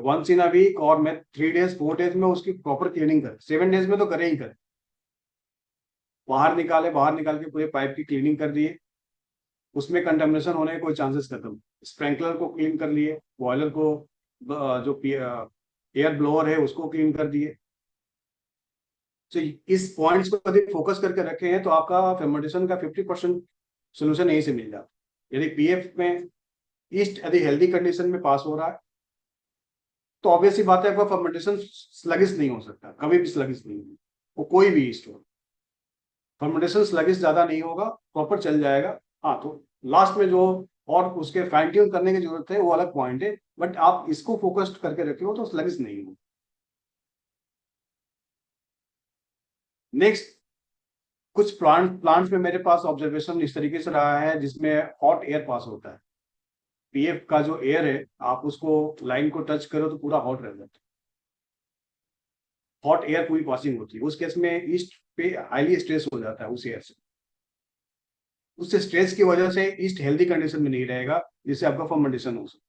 once in a week और मैं 3 डेज 4 डेज में उसकी प्रॉपर क्लीनिंग करें। 7 डेज में तो करे ही करे। बाहर निकाले, बाहर निकाल के पूरे पाइप की क्लीनिंग कर दिए, उसमें कंटेमिनेशन होने के कोई चांसेस खत्म। स्प्रिंकलर को क्लीन कर लिए, बॉयलर को जो एयर ब्लोअर है उसको क्लीन कर दिए। तो इस पॉइंट्स को यदि फोकस करके रखे हैं तो आपका फर्मेंटेशन का 50% सोल्यूशन यहीं से मिल जाता है। यदि पीएफ में ईस्ट यदि हेल्दी कंडीशन में पास हो रहा है तो ऑब्वियसली बात है आपका फर्मेंटेशन स्लगिश नहीं हो सकता, कभी भी स्लगिश नहीं होगा वो कोई भी ईस्ट हो। फर्मेंटेशन स्लगिश ज्यादा नहीं होगा, प्रॉपर चल जाएगा। हाँ, तो लास्ट में जो और उसके फाइन ट्यून करने की जरूरत है वो अलग पॉइंट है, बट आप इसको फोकस्ड करके रखे हो तो स्लगिश नहीं हो। नेक्स्ट, कुछ प्लांट्स में मेरे पास ऑब्जर्वेशन इस तरीके से रहा है जिसमें हॉट एयर पास होता है। पीएफ का जो एयर है आप उसको लाइन को टच करो तो पूरा हॉट रह जाता है, हॉट एयर पूरी पासिंग होती है। उस केस में ईस्ट पे हाईली स्ट्रेस हो जाता है उस एयर से। उस स्ट्रेस की वजह से ईस्ट हेल्दी कंडीशन में नहीं रहेगा जिससे आपका फर्मेंटेशन हो सकता।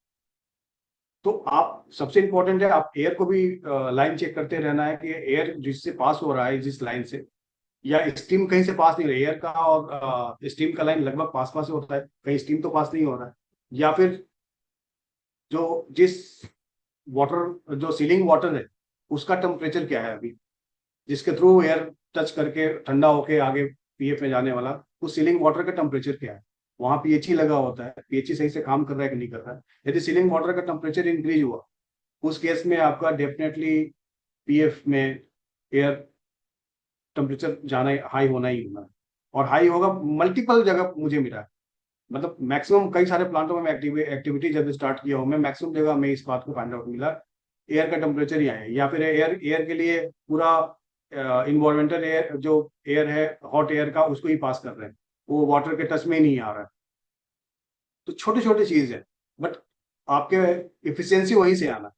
तो आप सबसे इंपॉर्टेंट है आप एयर को भी लाइन चेक करते रहना है कि एयर जिससे पास हो रहा है जिस लाइन से, या स्टीम कहीं से पास नहीं हो रही एयर का और स्टीम का लाइन लगभग पास पास होता है, कहीं स्टीम तो पास नहीं हो रहा है। या फिर जो जिस वाटर जो सीलिंग वाटर है उसका टेम्परेचर क्या है अभी, जिसके थ्रू एयर टच करके ठंडा होके आगे पीएफ में जाने वाला, उस सीलिंग वाटर का टेम्परेचर क्या है। वहां पीएचई लगा होता है, पीएचई सही से काम कर रहा है कि नहीं कर रहा है। यदि सीलिंग वाटर का टेम्परेचर इंक्रीज हुआ उस केस में आपका डेफिनेटली पीएफ में एयर टेम्परेचर जाना हाई होना ही होना है। और हाई होगा मल्टीपल जगह मुझे मिला है, मतलब मैक्सिमम कई सारे प्लांटों में एक्टिविटी जब स्टार्ट किया हूं मैं, मैक्सिमम जगह में इस बात को फाइंड आउट मिला एयर का टेम्परेचर ही है, या फिर एयर के लिए पूरा इन्वायरमेंटल एयर जो एयर है हॉट एयर का उसको ही पास कर रहे हैं, वो वाटर के टच में ही नहीं आ रहा है। तो छोटी छोटी चीज है, बट आपके इफिशियंसी वहीं से आना।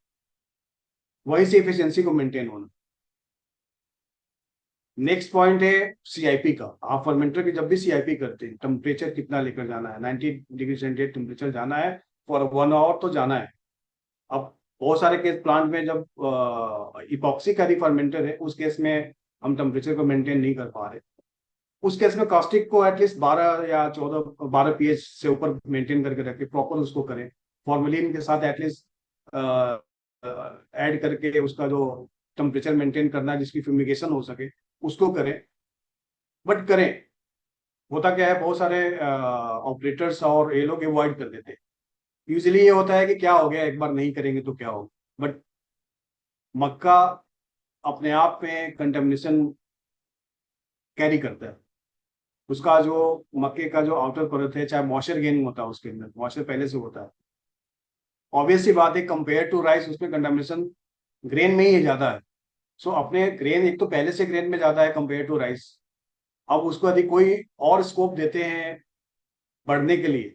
वहीं से एफिशिएंसी को मेंटेन होना। नेक्स्ट पॉइंट है सीआईपी का। आप फर्मेंटर की जब भी सीआईपी करते हैं, टेम्परेचर कितना लेकर जाना है, 90 डिग्री सेंटीग्रेड टेम्परेचर जाना है फॉर 1 आवर तो जाना है। अब बहुत सारे केस प्लांट में जब इपॉक्सी का फर्मेंटर है, उस केस में हम टेम्परेचर को मेंटेन नहीं कर पा रहे, उस केस में कास्टिक को एटलीस्ट 12 या 14 12 पीएच से ऊपर मेंटेन करके रखें, प्रॉपर उसको करें। फॉर्मेलिन के साथ एटलीस्ट ऐड करके उसका जो टेम्परेचर मेंटेन करना है, जिसकी फ्यूमिगेशन हो सके, उसको करें। बट करें, होता क्या है, बहुत सारे ऑपरेटर्स और ये लोग अवॉइड कर देते हैं। यूजली ये होता है कि क्या हो गया, एक बार नहीं करेंगे तो क्या होगा। बट मक्का अपने आप में कंटेमिनेशन कैरी करता है। उसका जो मक्के का जो आउटर परत है, चाहे मॉइस्चर गेनिंग होता है, उसके अंदर मॉइस्चर पहले से होता है। ऑब्वियस सी बात है, कंपेयर टू राइस उसमें कंटेमिनेशन ग्रेन में ही ज्यादा है। सो अपने ग्रेन एक तो पहले से ग्रेन में ज्यादा है कंपेयर टू राइस। अब उसको यदि कोई और स्कोप देते हैं बढ़ने के लिए,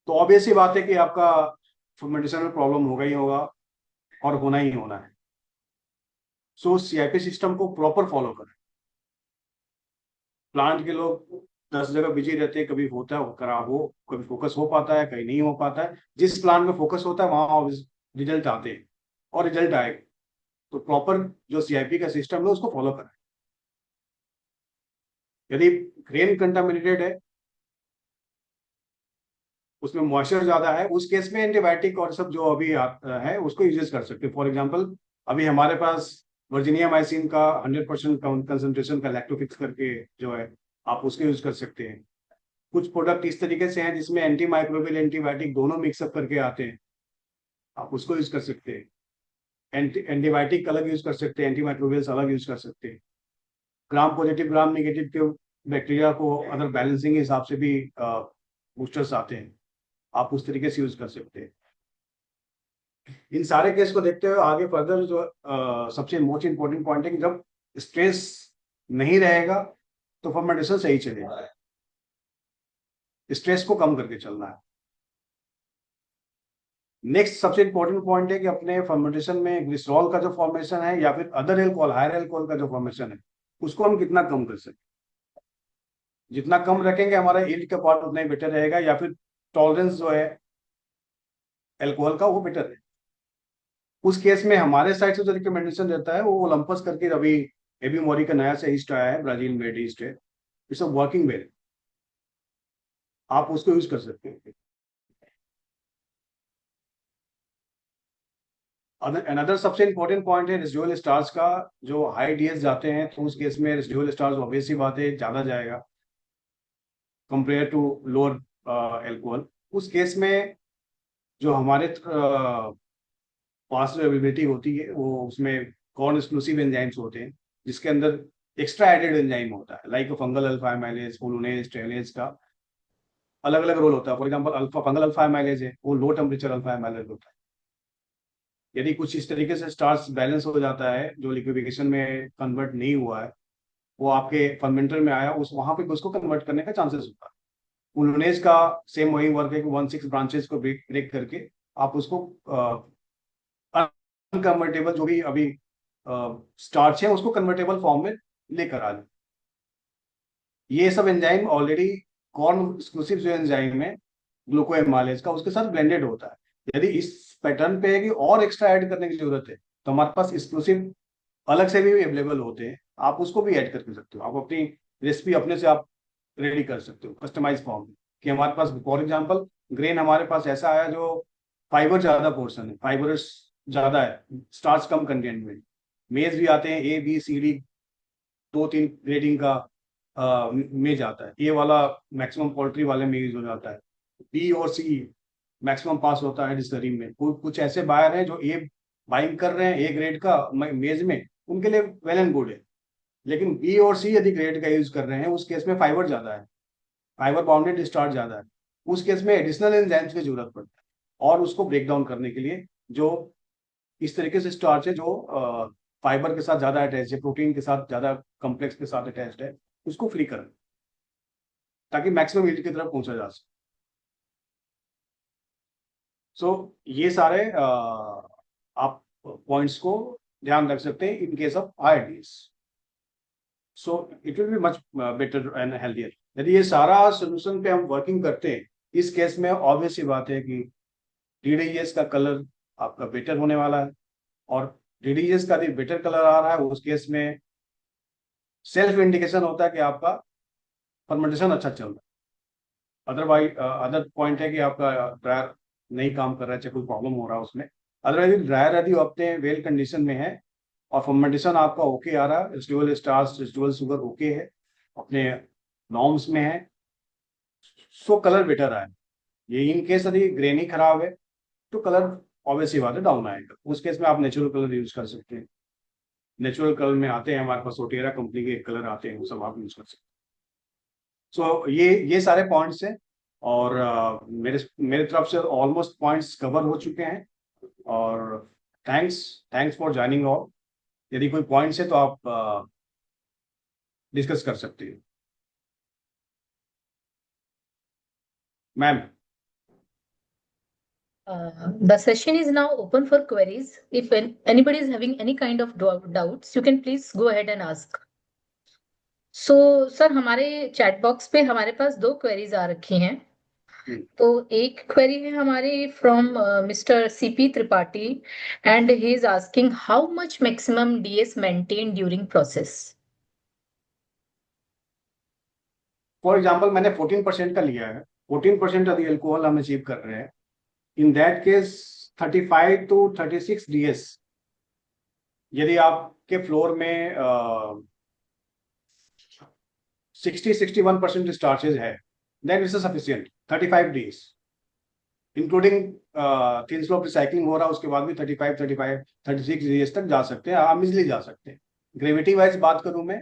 तो ऑब्वियस सी बात है कि आपका फर्मेंटेशन में प्रॉब्लम होगा ही होगा, और होना ही होना है। सो सीआईपी सिस्टम को प्रॉपर फॉलो करें। प्लांट के लोग 10 जगह बिजी रहते हैं, कभी होता है खराब हो, कभी फोकस हो पाता है, कहीं नहीं हो पाता है। जिस प्लांट में फोकस होता है वहां रिजल्ट आते हैं, और रिजल्ट आएगा। तो प्रॉपर जो सीआईपी का सिस्टम है उसको फॉलो करें। यदि ग्रेन कंटामिनेटेड है, उसमें मॉइस्चर ज्यादा है, उस केस में एंटीबायोटिक और सब जो अभी है उसको यूज कर सकते हैं। फॉर एग्जांपल, अभी हमारे पास वर्जीनिया माइसिन का 100% कंसंट्रेशन का लैक्टोफिक्स करके जो है, आप उसको यूज कर सकते हैं। कुछ प्रोडक्ट इस तरीके से हैं जिसमें एंटी माइक्रोबियल एंटीबायोटिक दोनों मिक्सअप करके आते हैं, आप उसको यूज कर सकते हैं। एंटीबायोटिक अलग यूज कर सकते हैं, एंटी माइक्रोबियल्स अलग यूज कर सकते हैं। ग्राम पॉजिटिव ग्राम निगेटिव के बैक्टीरिया को अदर बैलेंसिंग के हिसाब से भी बूस्टर्स आते हैं, आप उस तरीके से यूज कर सकते हैं। इन सारे केस को देखते हुए आगे फर्दर जो सबसे मोस्ट इंपॉर्टेंट पॉइंट है कि जब स्ट्रेस नहीं रहेगा तो फर्मेंटेशन सही चलेगा। स्ट्रेस को कम करके चलना है। नेक्स्ट सबसे इंपॉर्टेंट पॉइंट है कि अपने फर्मेंटेशन में ग्लिसरॉल का जो फॉर्मेशन है या फिर अदर एल्कोहल, हायर एल्कोहल का जो फॉर्मेशन है, उसको हम कितना कम कर सकते। जितना कम रखेंगे हमारा यील्ड का पार्ट उतना ही बेटर रहेगा, या फिर टॉलरेंस जो है एल्कोहल का वो बेटर है। उस केस में हमारे साइड से जो रिकमेंडेशन रहता है वो ओलंपस करके, अभी एबी मोरी का नया से ईस्ट आया है, ब्राजील मेड ईस्ट है, इट्स वर्किंग वेल, आप उसको यूज कर सकते हैं। अनदर सबसे इंपॉर्टेंट पॉइंट है रेसिडुअल स्टार्च का। जो हाई डीएस जाते हैं तो उस केस में रेसिडुअल स्टार्च ऑब्वियस सी बात है ज्यादा जाएगा कंपेयर टू लोअर एल्कोहल। उस केस में जो हमारे पास जो अवेलेबिलिटी होती है वो उसमें कॉर्न एक्सक्लूसिव एंजाइम्स होते हैं, जिसके अंदर एक्स्ट्रा एडेड एंजाइम होता है, लाइक फंगल अल्फा एमाइलेज, कोलोनेज, टेलोनेज का अलग अलग रोल होता है। For example alpha fungal alpha amylase है, वो लो टेम्परेचर अल्फा एमाइलेज होता है। यदि कुछ इस तरीके से स्टार्च बैलेंस हो जाता है जो लिक्विफिकेशन में कन्वर्ट नहीं हुआ है, वो आपके फर्मेंटर में आया, उस वहां पे उसको कन्वर्ट करने का चांसेस होता है। उन्होंने का सेम वही वर्क है कि 1/6 ब्रांचेस को ब्रेक ब्रेक करके आप उसको अनकन्वर्टेबल जो भी अभी स्टार्च है उसको कन्वर्टेबल फॉर्म में लेकर आ जाए। ये सब एंजाइम ऑलरेडी कॉर्न एक्सक्लूसिव जो एंजाइम है ग्लूकोएमाइलेज का, उसके साथ ब्लेंडेड होता है। यदि इस पैटर्न पे है कि और एक्स्ट्रा ऐड करने की जरूरत है, तो हमारे पास एक्सक्लूसिव अलग से भी अवेलेबल होते हैं, आप उसको भी ऐड करके सकते हो। आप अपनी रेसिपी अपने से आप रेडी कर सकते हो कस्टमाइज फॉर्म में, कि हमारे पास फॉर एग्जांपल ग्रेन हमारे पास ऐसा आया जो फाइबर ज्यादा पोर्शन है, फाइबर ज्यादा है, स्टार्च कम कंटेंट में। मेज भी आते हैं A B C D, 2 3 grading का मेज आता है। ए वाला मैक्सिमम पोल्ट्री वाले में यूज हो जाता है, B और C मैक्सिमम पास होता है डिस्लरी में। कुछ ऐसे बायर हैं जो ए बाइंग कर रहे हैं ए ग्रेड का मेज में, उनके लिए वेल एंड गुड है। लेकिन B और C यदि ग्रेड का यूज कर रहे हैं, उस केस में फाइबर ज्यादा है, फाइबर बाउंडेड स्टार्च ज्यादा है, उस केस में एडिशनल एंजाइम्स की जरूरत पड़ती है। और उसको ब्रेक डाउन करने के लिए जो इस तरीके से स्टार्च है जो फाइबर के साथ ज्यादा अटैच है, प्रोटीन के साथ ज्यादा कम्प्लेक्स के साथ अटैच्ड है, उसको फ्री करें ताकि मैक्सिमम यील्ड की तरफ पहुंचा जा सके। सो ये सारे आप पॉइंट्स को ध्यान रख सकते हैं in case of higher DS. So it will be much better and healthier. यदि ये सारा सोल्यूशन पे हम वर्किंग करते हैं, इस केस में ऑब्वियस सी बात है कि डीडीएस का कलर आपका बेटर होने वाला है. और डीडीएस का यदि बेटर कलर आ रहा है, उस केस में सेल्फ इंडिकेशन होता है कि आपका फर्मेंटेशन अच्छा चल रहा है. अदरवाइज अदर पॉइंट है कि आपका ड्रायर नहीं काम कर रहा है, चाहे कोई प्रॉब्लम हो रहा है उसमें. अदरवाइज ड्रायर यदि अपने वेल कंडीशन में है और फर्मेंटेशन आपका ओके आ रहा है, residual starch residual sugar okay है, अपने नॉर्म्स में है, सो कलर बेटर आए. ये इन केस यदि ग्रेन ही खराब है तो कलर ऑब्वियसली बात है डाउन आएगा. उस केस में आप नेचुरल कलर यूज कर सकते हैं. नेचुरल कलर में आते हैं हमारे पास, ओटेरा कंपनी के कलर आते हैं, वो सब आप यूज कर सकते हैं. सो ये सारे पॉइंट्स हैं. और मेरे मेरे तरफ से ऑलमोस्ट पॉइंट्स कवर हो चुके हैं. और thanks thanks for joining all. यदि कोई पॉइंट्स है तो आप डिस्कस कर सकते हैं. Ma'am. The session is now open for queries. If anybody is having any kind of doubts, you can please go ahead and ask. So, sir हमारे चैट बॉक्स पे हमारे पास 2 क्वेरीज आ रखी हैं. तो एक क्वेरी है हमारी from mister CP Tripathi and he is asking how much maximum DS maintain during process. For example मैंने 14% का लिया है. 14% यदि एल्कोहल हम अचीव कर रहे हैं, in that case 35 to 36 DS. यदि आपके फ्लोर में 60-61% स्टार्चेज है, then it's sufficient. 35 days including thin slop recycling हो रहा है, उसके बाद भी 35-36 डेज तक जा सकते हैं, आप इजिली जा सकते हैं. ग्रेविटी वाइज बात करूं मैं,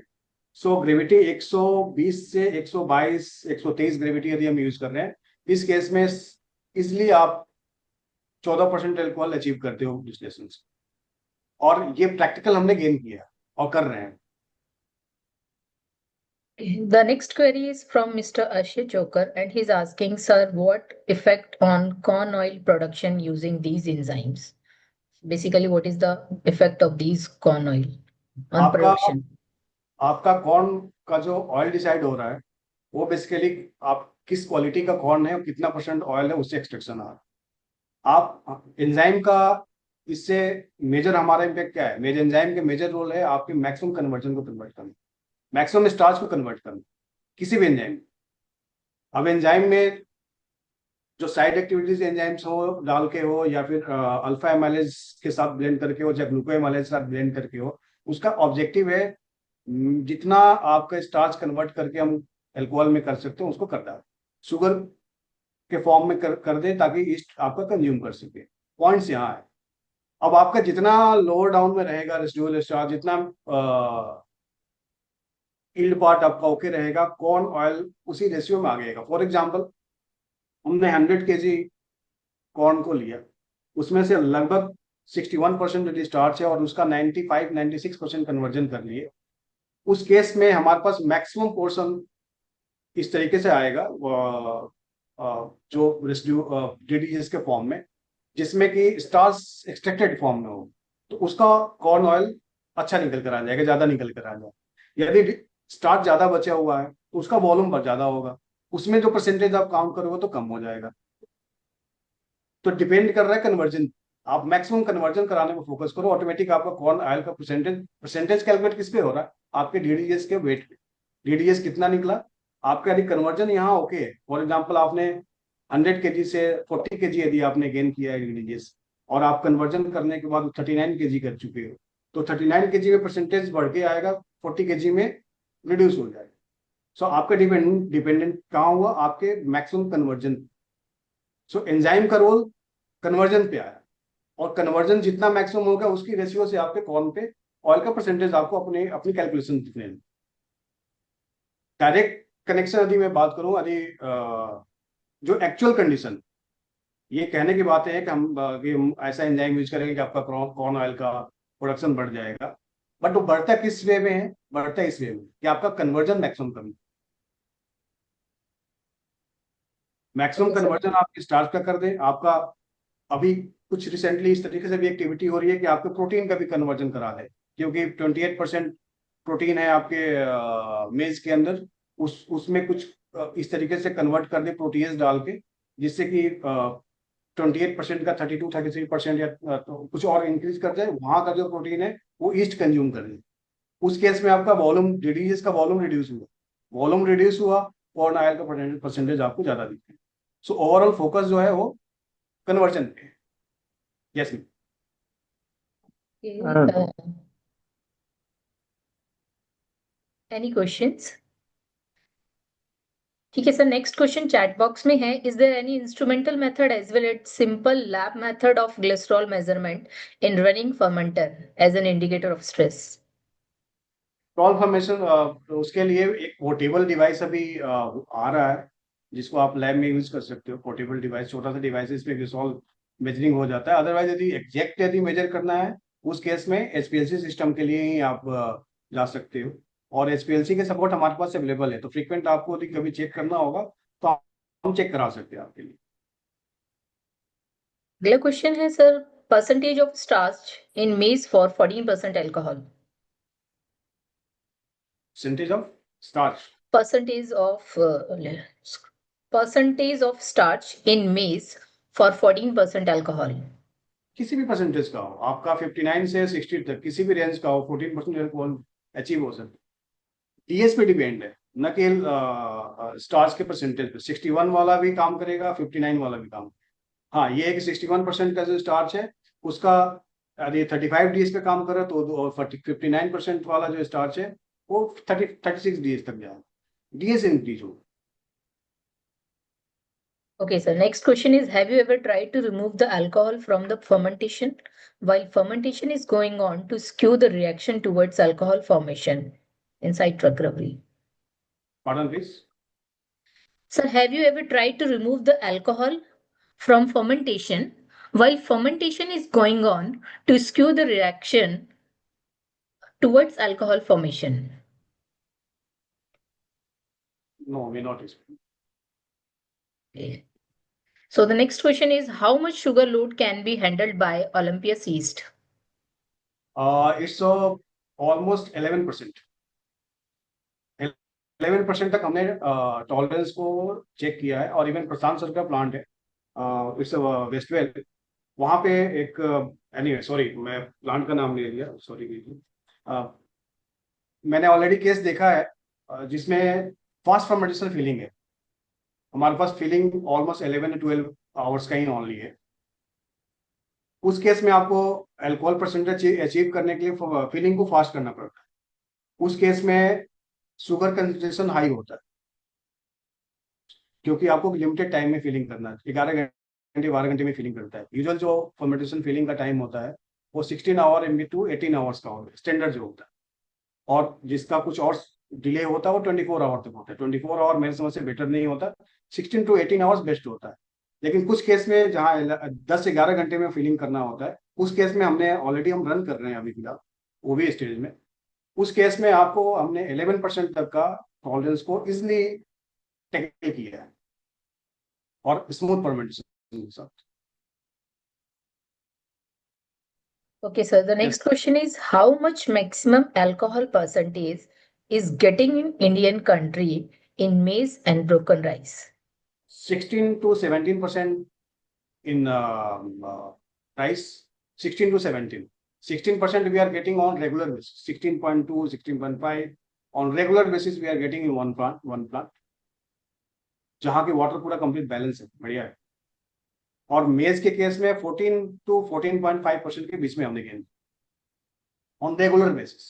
सो ग्रेविटी 120 से 122 123 ग्रेविटी यदि हम यूज कर रहे हैं, इस केस में इजिली आप 14% एल्कोहल अचीव करते हो डिस्टिलेशन से. और ये प्रैक्टिकल हमने गेन किया और कर रहे हैं. The next query is from Mr. Ashit Joker and he's asking, sir, what effect on corn oil production using these enzymes? Basically, what is the effect of these corn oil on आपका production? आपका कॉर्न का जो ऑयल डिसाइड हो रहा है, वो बेसिकली आप किस क्वालिटी का कॉर्न है और कितना परसेंट ऑयल है, उससे एक्सट्रैक्शन आ रहा है. आप एंजाइम का इससे मेजर हमारा इम्पैक्ट क्या है? मेजर एंजाइम के मेजर रोल है आपके मैक्सिमम कन्वर्जन को कन्वर्ट करना, मैक्सिमम स्टार्च को कन्वर्ट करना किसी भी एंजाइम. अब एंजाइम में जो साइड एक्टिविटीज एंजाइम्स हो डाल के हो, या फिर अल्फा एमाइलेज के साथ ब्लेंड करके हो, या ग्लूको एमाइलेज के साथ ब्लेंड करके हो, उसका ऑब्जेक्टिव है जितना आपका स्टार्च कन्वर्ट करके हम एल्कोहल में कर सकते हैं उसको करता है, शुगर के फॉर्म में कर दे ताकि ईस्ट आपका कंज्यूम कर सके. पॉइंट्स यहाँ है. अब आपका जितना लोअर डाउन में रहेगा रेसिडुअल स्टार्च, जितना यील्ड पार्ट आपका ओके रहेगा, कॉर्न ऑयल उसी रेशियो में आ गएगा. फॉर एग्जांपल हमने 100 केजी कॉर्न को लिया, उसमें से लगभग 61% स्टार्च है और उसका 95-96% कन्वर्जन कर लिए. उस केस में हमारे पास मैक्सिमम पोर्शन इस तरीके से आएगा जो रेसिड्यू डीडीएस के फॉर्म में, जिसमें कि स्टार्च एक्सट्रैक्टेड फॉर्म में हो, तो उसका कॉर्न ऑयल अच्छा निकल कर आ जाएगा, ज्यादा निकल कर आ जाएगा. यदि स्टार्च ज्यादा बचा हुआ है तो उसका वॉल्यूम पर ज्यादा होगा, उसमें जो परसेंटेज आप काउंट करोगे तो कम हो जाएगा. तो डिपेंड कर रहा है कन्वर्जन. आप मैक्सिमम कन्वर्जन कराने में फोकस करो, ऑटोमेटिक आपका कॉर्न ऑयल का परसेंटेज कैलकुलेट किस पे हो रहा है? आपके डीडीएस के वेट पे. डीडीएस कितना निकला आपका, यदि कन्वर्जन यहाँ ओके है, फॉर एग्जाम्पल आपने 100 केजी से 40 केजी यदि आपने गेन किया है डीडीएस, और आप कन्वर्जन करने के बाद 39 केजी कर चुके हो, तो 39 केजी में परसेंटेज बढ़ के आएगा, 40 केजी में रिड्यूस हो जाएगा. सो आपका डिपेंडेंट कहाँ हुआ? आपके मैक्सिमम कन्वर्जन. सो एंजाइम का रोल कन्वर्जन पे आया, और कन्वर्जन जितना मैक्सिमम होगा उसकी रेशियो से आपके कॉर्न पे ऑयल का परसेंटेज आपको अपने अपनी कैलकुलेशन दिखने. डायरेक्ट कनेक्शन यदि मैं बात करूं, यदि जो एक्चुअल कंडीशन, ये कहने की बात है कि हम ऐसा एंजाइम यूज करेंगे कि आपका कॉर्न ऑयल का प्रोडक्शन बढ़ जाएगा, बट वो बढ़ता किस वे में है? बढ़ता इस वे में कि आपका कन्वर्जन मैक्सिमम करना. Maximum Okay, sir. कन्वर्जन आप स्टार्च का कर दें, आपका अभी कुछ रिसेंटली इस तरीके से भी एक्टिविटी हो रही है कि आपके प्रोटीन का भी कन्वर्जन करा दे, क्योंकि 28% प्रोटीन है आपके मेज के अंदर, उसमें कुछ इस तरीके से कन्वर्ट कर दे प्रोटीज डाल के, जिससे कि 28% का 32-33% या तो कुछ और इंक्रीज कर जाए, वहां का जो प्रोटीन है वो ईस्ट कंज्यूम कर ले। उस केस में आपका वॉल्यूम डीडीएस का वॉल्यूम रिड्यूस हुआ, वॉल्यूम रिड्यूस हुआ और आयल का परसेंटेज आपको ज्यादा दिखता है। सो ओवरऑल फोकस जो है वो कन्वर्जन पे है। Yes ma'am. Any questions? ठीक है sir, next question chat box में है, is there any instrumental method as well as simple lab method of glycerol measurement in running fermenter as an indicator of stress? Stall formation उसके लिए एक पोर्टेबल डिवाइस अभी आ रहा है, जिसको आप लैब में यूज कर सकते हो। पोर्टेबल डिवाइस, छोटा सा डिवाइस है, इसमें ग्लिसरॉल मेजरिंग हो जाता है। अदरवाइज यदि एग्जैक्ट यदि मेजर करना है, उस केस में एचपीएलसी सिस्टम के लिए ही आप जा सकते हो, और एचपीएलसी के सपोर्ट हमारे पास अवेलेबल है। तो फ्रीक्वेंट आपको यदि कभी चेक करना होगा तो हम चेक करा सकते हैं आपके लिए। अगला क्वेश्चन है sir, percentage of starch in maize for 14% alcohol? Percentage of starch, percentage of percentage of starch in maize for 14% alcohol? किसी भी परसेंटेज का हो, आपका 59 से 60 तक किसी भी रेंज का हो, 14% अल्कोहल अचीव हो सकता है। टीएस पे डिपेंड है, न कि स्टार्च के परसेंटेज पे। 61 वाला भी काम करेगा, 59 वाला भी काम। हाँ, ये है कि 61% का जो स्टार्च है उसका यदि 35 डेज पे काम कर रहा है तो 59% वाला जो स्टार्च है वो 36 डेज तक जाएगा, डीएस इंक्रीज होगा। Okay, sir. Next question is, have you ever tried to remove the alcohol from the fermentation while fermentation is going on to skew the reaction towards alcohol formation inside drug recovery? Pardon please? Sir, have you ever tried to remove the alcohol from fermentation while fermentation is going on to skew the reaction towards alcohol formation? No, we not expect. Okay. So the next question is, how much sugar load can be handled by Olympus yeast? It's almoस्ट 11%। 11% तक हमने टॉलरेंस को चेक किया है, और इवन प्रशांत सर का प्लांट है, इट्स वेस्टवेल, वहाँ पे एक एनीवे सॉरी मैं प्लांट का नाम ले लिया, सॉरी। मैंने ऑलरेडी केस देखा है जिसमें फास्ट फर्मेंटेशन फीलिंग है। हमारे पास फीलिंग ऑलमोस्ट 11-12 आवर्स का ही ऑनली है। उस केस में आपको अल्कोहल परसेंटेज अचीव करने के लिए फीलिंग को फास्ट करना पड़ता है। उस केस में शुगर कंसेंट्रेशन हाई होता है, क्योंकि आपको लिमिटेड टाइम में फीलिंग करना है। 11 घंटे में फीलिंग करता है। यूजुअल जो फर्मेंटेशन फीलिंग का टाइम होता है वो 16 आवर एम टू 18 आवर्स का होता है, स्टैंडर्ड जो होता है। और जिसका कुछ और डिले होता है वो 24 आवर तक होता है। 24 आवर मेरे समझ से बेटर नहीं होता, 16 to 18 आवर्स बेस्ट होता है। लेकिन कुछ केस में जहाँ 10 से 11 घंटे में फीलिंग करना होता है, उस केस में हमने ऑलरेडी हम रन कर रहे हैं अभी फिलहाल वो भी स्टेज में। उस केस में आपको हमने 11% तक का टॉलरेंस को इजिली टैकल किया है, और स्मूथ फर्मेंटेशन के साथ। Okay, sir. The next question is, how much maximum alcohol percentage is getting in Indian country in maize and broken rice? 16 to 17% in rice, 16 to 17. 16% we are getting on regular basis, 16.2, 16.5 on regular basis we are getting in one plant, जहाँ की वाटर पूरा कंप्लीट बैलेंस है, बढ़िया है। और मेज के केस में 14 to 14.5% के बीच में हमने gain on regular basis.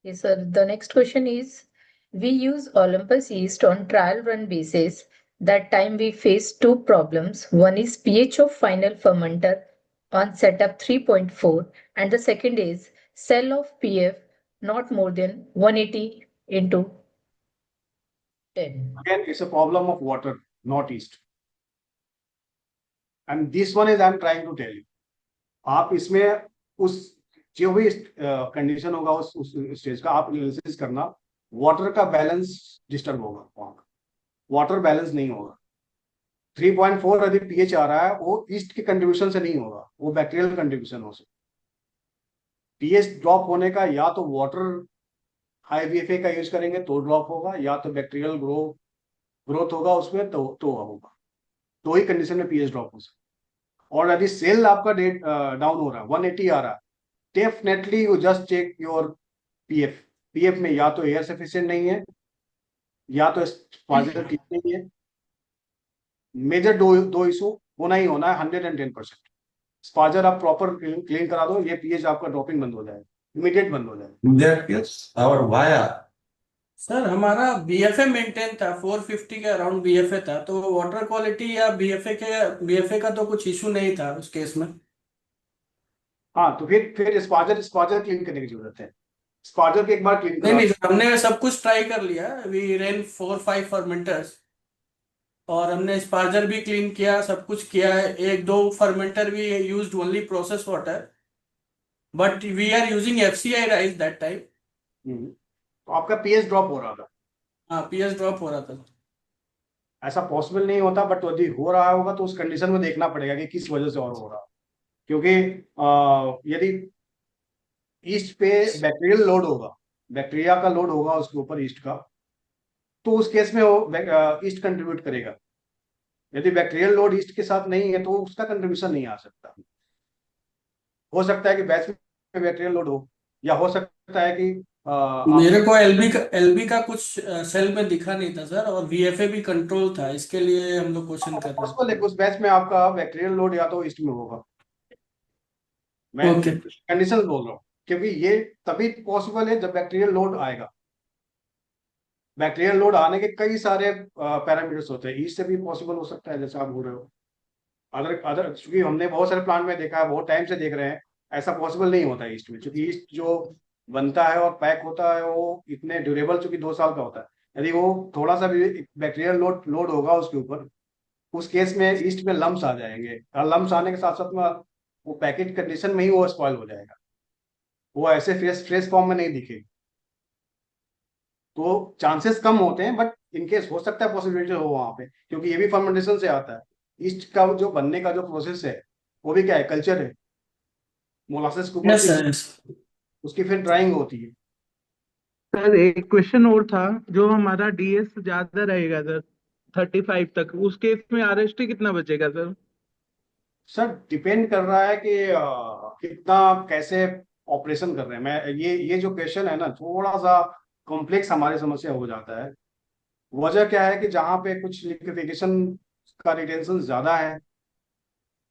Yes, sir. The next question is, we use Olympus yeast on trial run basis. That time we face two problems. One is pH of final fermenter on setup 3.4, and the second is cell of PF not more than 180 into 10. Again, it's a problem of water, not yeast. And this one is I am trying to tell you. आप इसमें उस जो भी कंडीशन होगा उस स्टेज का आप एनालिसिस करना, वाटर का बैलेंस डिस्टर्ब होगा, वहां वाटर बैलेंस नहीं होगा। 3.4 यदि पीएच आ रहा है वो ईस्ट के कंट्रीब्यूशन से नहीं होगा, वो बैक्टीरियल कंट्रीब्यूशन हो सकता। पीएच ड्रॉप होने का या तो वाटर हाई वीएफए का यूज करेंगे तो ड्रॉप होगा, या तो बैक्टीरियल ग्रोथ होगा उसमें तो होगा। दो ही कंडीशन में पीएच ड्रॉप हो सकता है। और यदि सेल आपका डेट डाउन हो रहा है, 180 आ रहा है, definitely you just check your PF. PF में या तो एयर सफिशिएंट नहीं है, या तो स्पार्जर ठीक नहीं है। मेजर दो दो इशू होना ही होना है, 110%। स्पार्जर आप प्रॉपर क्लीन करा दो, ये पीएच आपका ड्रॉपिंग बंद हो जाएगा, इमीडिएट बंद हो जाएगा। That yes, our wire. Sir हमारा बीएफए मेंटेन था, 450 के अराउंड बीएफए था, तो वाटर क्वालिटी या बीएफए का तो कुछ इशू नहीं था उस केस में। हाँ, तो फिर स्पार्जर क्लीन करने की जरूरत है। स्पार्जर के एक बार क्लीन नहीं करा नहीं सर, हमने सब कुछ ट्राई कर लिया, वी रेन 4-5 फर्मेंटर्स, और हमने स्पार्जर भी क्लीन किया, सब कुछ किया है। एक दो फर्मेंटर भी used only process water, but we are using FCI rice that time. तो आपका पीएच ड्रॉप हो रहा था। हाँ, पीएच ड्रॉप हो रहा था। ऐसा पॉसिबल नहीं होता, बट यदि हो रहा होगा तो उस कंडीशन में देखना पड़ेगा कि किस वजह से और हो रहा है। क्योंकि यदि ईस्ट पे बैक्टीरियल लोड होगा, बैक्टीरिया का लोड होगा उसके ऊपर ईस्ट का, तो उस केस में वो ईस्ट कंट्रीब्यूट करेगा। यदि बैक्टीरियल लोड ईस्ट के साथ नहीं है तो उसका कंट्रीब्यूशन नहीं आ सकता। हो सकता है कि बैच में बैक्टीरियल लोड हो, या हो सकता है कि मेरे को एलबी का कुछ सेल में दिखा नहीं था सर, और वीएफए भी कंट्रोल था, इसके लिए हम लोग क्वेश्चन कर रहे पॉसिबल है कि उस बैच में आपका बैक्टीरियल लोड या तो ईस्ट में होगा। मैं थे। ओके। कंडीशन बोल रहा हूँ, क्योंकि ये तभी पॉसिबल है जब बैक्टीरियल लोड आएगा। बैक्टीरियल लोड आने के कई सारे पैरामीटर्स होते हैं, ईस्ट से भी पॉसिबल हो सकता है जैसे आप बोल रहे हो। अदर अदर क्योंकि हमने बहुत सारे प्लांट में देखा है, बहुत टाइम से देख रहे हैं, ऐसा पॉसिबल नहीं होता है ईस्ट में, क्योंकि ईस्ट जो बनता है और पैक होता है वो इतने ड्यूरेबल, चूंकि 2 साल का होता है। यदि वो थोड़ा सा भी बैक्टीरियल लोड लोड होगा उसके ऊपर, उस केस में ईस्ट में लम्स आ जाएंगे, और लम्स आने के साथ साथ में वो पैकेज कंडीशन में ही वो स्पॉइल हो जाएगा, वो ऐसे फ्रेश फ्रेश फॉर्म में नहीं दिखेगी। तो चांसेस कम होते हैं, बट इनकेस हो सकता है पॉसिबिलिटी हो वहां पे, क्योंकि ये भी फर्मेंटेशन से आता है। ईस्ट का जो बनने का जो प्रोसेस है वो भी क्या है, कल्चर है। मोलासेस के ऊपर यस सर, यस। उसकी फिर ड्राइंग होती है। सर एक क्वेश्चन और था, जो हमारा डीएस ज्यादा रहेगा सर 35 तक, उस केस में आरएसटी कितना बचेगा सर? सर डिपेंड कर रहा है कि कितना कैसे ऑपरेशन कर रहे हैं। मैं ये जो क्वेश्चन है ना, थोड़ा सा कॉम्प्लेक्स हमारी समस्या हो जाता है। वजह क्या है कि जहाँ पे कुछ लिक्विफिकेशन का रिटेंशन ज्यादा है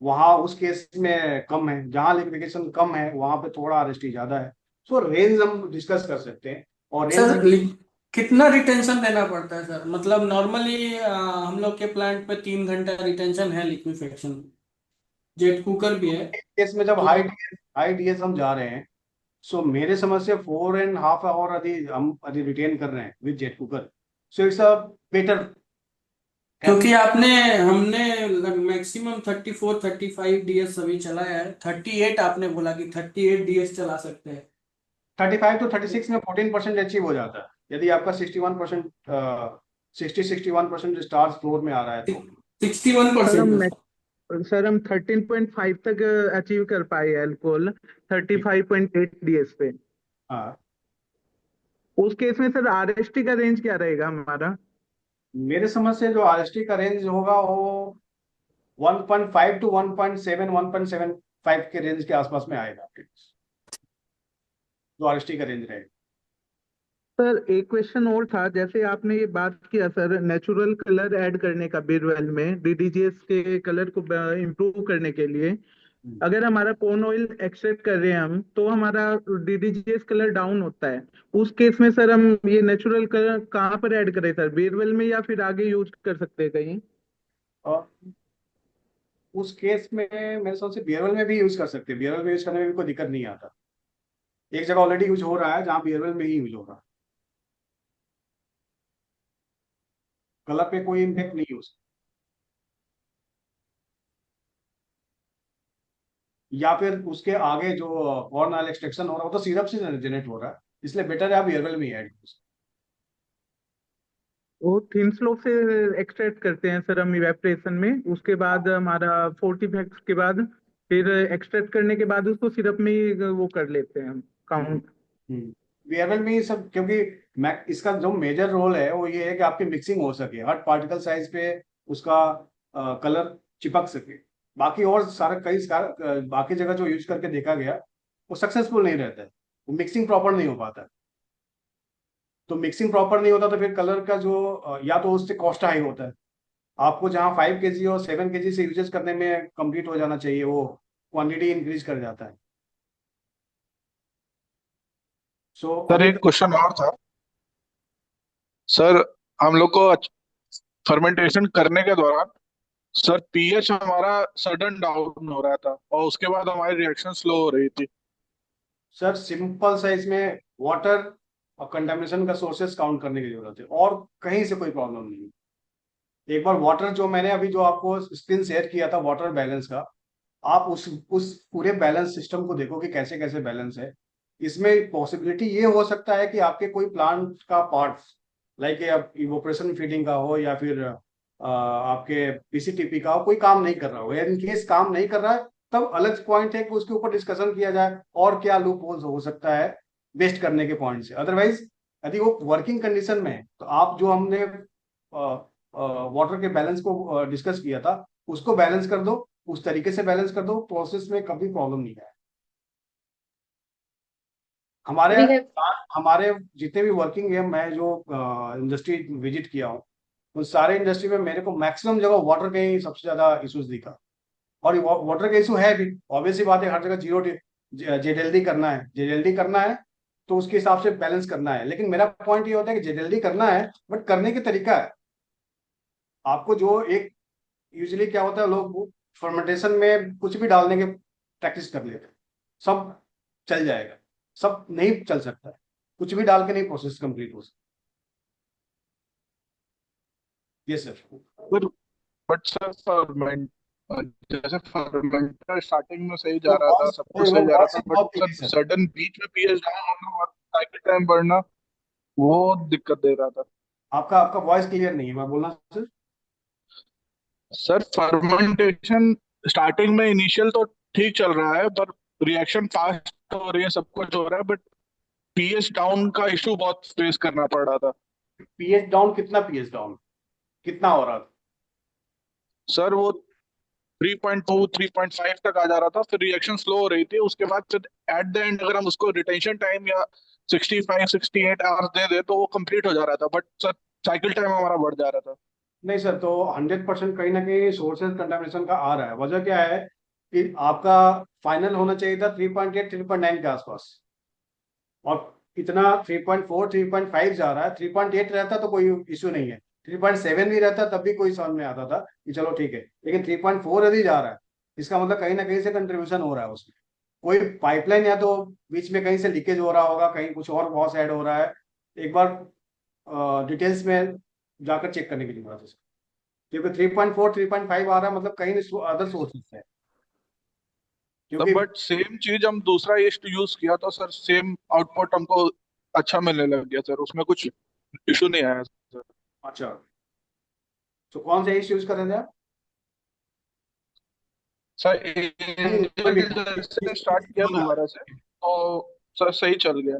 वहाँ उस केस में कम है, जहाँ लिक्विफिकेशन कम है वहाँ पे थोड़ा आरएसटी ज्यादा है। सो रेंज हम डिस्कस कर सकते हैं, और रेंज सर कितना रिटेंशन देना पड़ता है सर? मतलब नॉर्मली हम लोग के प्लांट पे 3 घंटा रिटेंशन है लिक्विफेक्शन, जेट कुकर भी है। केस में जब तो हाई डीएस हम जा रहे हैं, सो मेरे समझ से 4.5 आवर यदि हम यदि रिटेन कर रहे हैं with jet cooker, so it's a better. क्योंकि हमने मैक्सिमम 34-35 डीएस अभी चलाया है, 38 आपने बोला कि 38 डीएस चला सकते हैं। 35 to 36 में 14% अचीव हो जाता है, यदि आपका 61% 60-61% स्टार्स फ्लोर में आ रहा है तो। 61%। सर हम 13.5 तक अचीव कर पाए अल्कोहल 35.8 डीएस पे। हाँ, उस केस में सर आरएसटी का रेंज क्या रहेगा हमारा? मेरे समझ से जो आरएसटी का रेंज होगा वो 1.5 to 1.7 1.75 के रेंज के आसपास में आएगा आपके पास, जो आरएसटी का रेंज रहेगा। सर एक क्वेश्चन और था, जैसे आपने ये बात किया सर नेचुरल कलर ऐड करने का बेरवेल में डीडीजीएस के कलर को इम्प्रूव करने के लिए, अगर हमारा कॉर्न ऑयल एक्सट्रैक्ट कर रहे हैं हम, तो हमारा डीडीजीएस कलर डाउन होता है। उस केस में सर हम ये नेचुरल कलर कहाँ पर ऐड करें सर, बेरवेल में या फिर आगे यूज कर सकते हैं कहीं? और उस केस में मेरे समझ से बियरवेल में भी यूज कर सकते हैं, बियरवेल में यूज करने में भी कोई दिक्कत नहीं आता। एक जगह ऑलरेडी यूज हो रहा है जहाँ बियरवेल में ही यूज होगा, कलर पे कोई इम्पेक्ट नहीं हो सकता। या फिर उसके आगे जो कॉर्न ऑयल एक्सट्रैक्शन हो रहा है वो तो सिरप से जनरेट हो रहा है, इसलिए बेटर है आप बियरवेल में ही ऐड करो। वो थिन स्लो से एक्सट्रैक्ट करते हैं सर हम इवेपरेशन में, उसके बाद हमारा 40 के बाद फिर एक्सट्रैक्ट करने के बाद उसको सिरप में ही वो कर लेते हैं हम काउंट। वीआरएल में ये सब, क्योंकि इसका जो मेजर रोल है वो ये है कि आपकी मिक्सिंग हो सके, हर पार्टिकल साइज पे उसका कलर चिपक सके। बाकी और सारा बाकी जगह जो यूज करके देखा गया वो सक्सेसफुल नहीं रहता है, वो मिक्सिंग प्रॉपर नहीं हो पाता है। तो मिक्सिंग प्रॉपर नहीं होता तो फिर कलर का जो या तो उससे कॉस्ट हाई होता है, आपको जहाँ 5 kg और 7 kg से यूजेस करने में कंप्लीट हो जाना चाहिए, वो क्वांटिटी इंक्रीज कर जाता है। सो सर एक क्वेश्चन और था सर, हम लोग को फर्मेंटेशन करने के दौरान सर पीएच हमारा सडन डाउन हो रहा था और उसके बाद हमारी रिएक्शन स्लो हो रही थी। सर सिंपल सा इसमें वाटर और कंटामिनेशन का सोर्सेस काउंट करने की जरूरत है, और कहीं से कोई प्रॉब्लम नहीं है। एक बार वाटर जो मैंने अभी जो आपको स्क्रीन शेयर किया था वाटर बैलेंस का, आप उस पूरे बैलेंस सिस्टम को देखो कि कैसे कैसे बैलेंस है। इसमें पॉसिबिलिटी ये हो सकता है कि आपके कोई प्लांट का पार्ट लाइक इवोपरेशन फीडिंग का हो या फिर आपके पीसीटीपी का हो, कोई काम नहीं कर रहा हो। इन केस काम नहीं कर रहा है तब अलग पॉइंट है कि उसके ऊपर डिस्कशन किया जाए और क्या लूप होल्स हो सकता है बेस्ट करने के पॉइंट से। अदरवाइज यदि वो वर्किंग कंडीशन में है तो आप जो हमने वाटर के बैलेंस को डिस्कस किया था उसको बैलेंस कर दो, उस तरीके से बैलेंस कर दो, प्रोसेस में कभी प्रॉब्लम नहीं है। हमारे We have हमारे जितने भी वर्किंग है, मैं जो इंडस्ट्री विजिट किया हूँ उन सारे इंडस्ट्री में मेरे को मैक्सिमम जगह वाटर के ही सबसे ज्यादा इश्यूज दिखा। और वाटर का इशू है भी, ऑब्वियसली बात है, हर जगह जीरो जेडेल्डी करना है, जेडेल्डी करना है तो उसके हिसाब से बैलेंस करना है। लेकिन मेरा पॉइंट ये होता है कि जेडेल्डी करना है बट करने के तरीका है। आपको जो एक यूजुअली क्या होता है, लोग फर्मेंटेशन में कुछ भी डालने के प्रैक्टिस कर लेते हैं, सब चल जाएगा, सब नहीं चल सकता है, कुछ भी डाल के नहीं प्रोसेस कंप्लीट हो सकता। ये सर बट सर फर्मेंट जैसे फर्मेंटर स्टार्टिंग में सही जा वो रहा था, सब कुछ सही जा रहा था, बहुत but clear sir sir. Sudden बीच में पीएच डाउन होना और साइकिल टाइम बढ़ना वो दिक्कत दे रहा था। आपका आपका वॉइस क्लियर नहीं है, मैं बोलना सर। सर फर्मेंटेशन स्टार्टिंग में इनिशियल तो ठीक चल रहा है पर रिएक्शन फास्ट हो रही है, सब कुछ हो रहा है, बट पीएच डाउन का इशू बहुत फेस करना पड़ रहा था। पीएच डाउन कितना, पीएच डाउन कितना हो रहा था? सर वो 3.2 3.5 तक आ जा रहा था, फिर रिएक्शन स्लो हो रही थी, उसके बाद फिर एट द एंड अगर हम उसको रिटेंशन टाइम या 65 68 आवर्स दे दे तो वो कंप्लीट हो जा रहा था, बट सर साइकिल टाइम हमारा बढ़ जा रहा था। नहीं सर, तो 100% कहीं ना कहीं सोर्सेज कंटामिनेशन का आ रहा है। वजह क्या है कि आपका फाइनल होना चाहिए था 3.8 3.9 के आसपास, और इतना 3.4 3.5 जा रहा है। 3.8 रहता तो कोई इश्यू नहीं है, 3.7 भी रहता तब भी कोई समझ में आता था कि चलो ठीक है, लेकिन 3.4 यदि जा रहा है इसका मतलब कहीं ना कहीं से कंट्रीब्यूशन हो रहा है उसमें। कोई पाइपलाइन या तो बीच में कहीं से लीकेज हो रहा होगा, कहीं कुछ और लॉस ऐड हो रहा है। एक बार डिटेल्स में जाकर चेक करने की जरूरत है, क्योंकि 3.4 3.5 आ रहा है मतलब कहीं अदर सोर्सेज है। क्योंकि बट सेम चीज हम दूसरा ईस्ट यूज किया तो सर सेम आउटपुट हमको अच्छा मिलने लग गया सर, उसमें कुछ इशू नहीं आया सर। अच्छा, तो कौन सा यूज कर रहे थे आप? सर नहीं, कोई भी से स्टार्ट किया दोबारा से तो सर सही चल गया।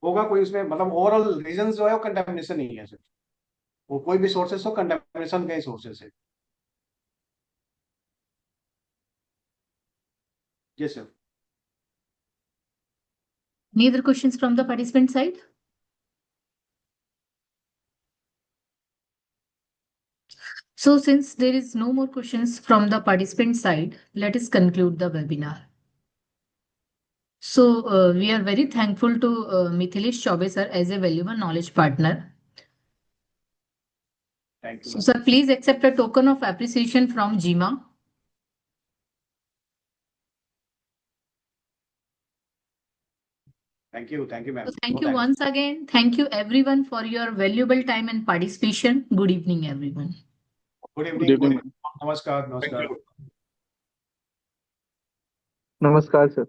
होगा कोई उसमें, मतलब ओवरऑल रीजन जो है वो कंटामिनेशन नहीं है सिर्फ, वो कोई भी सोर्सेस हो कंटामिनेशन का ही सोर्सेस है। जी sir. any other questions from the participant side? So since there is no more questions from the participant side, let us conclude the webinar. So we are very thankful to Mithilesh Chaube sir as a valuable knowledge partner. Thank you So sir, please accept a token of appreciation from JIMA. Thank you ma'am. So thank you once again. Thank you everyone for your valuable time and participation. Good evening, everyone. Good good evening, evening. नमस्कार थैंक नमस्कार। यू। नमस्कार सर।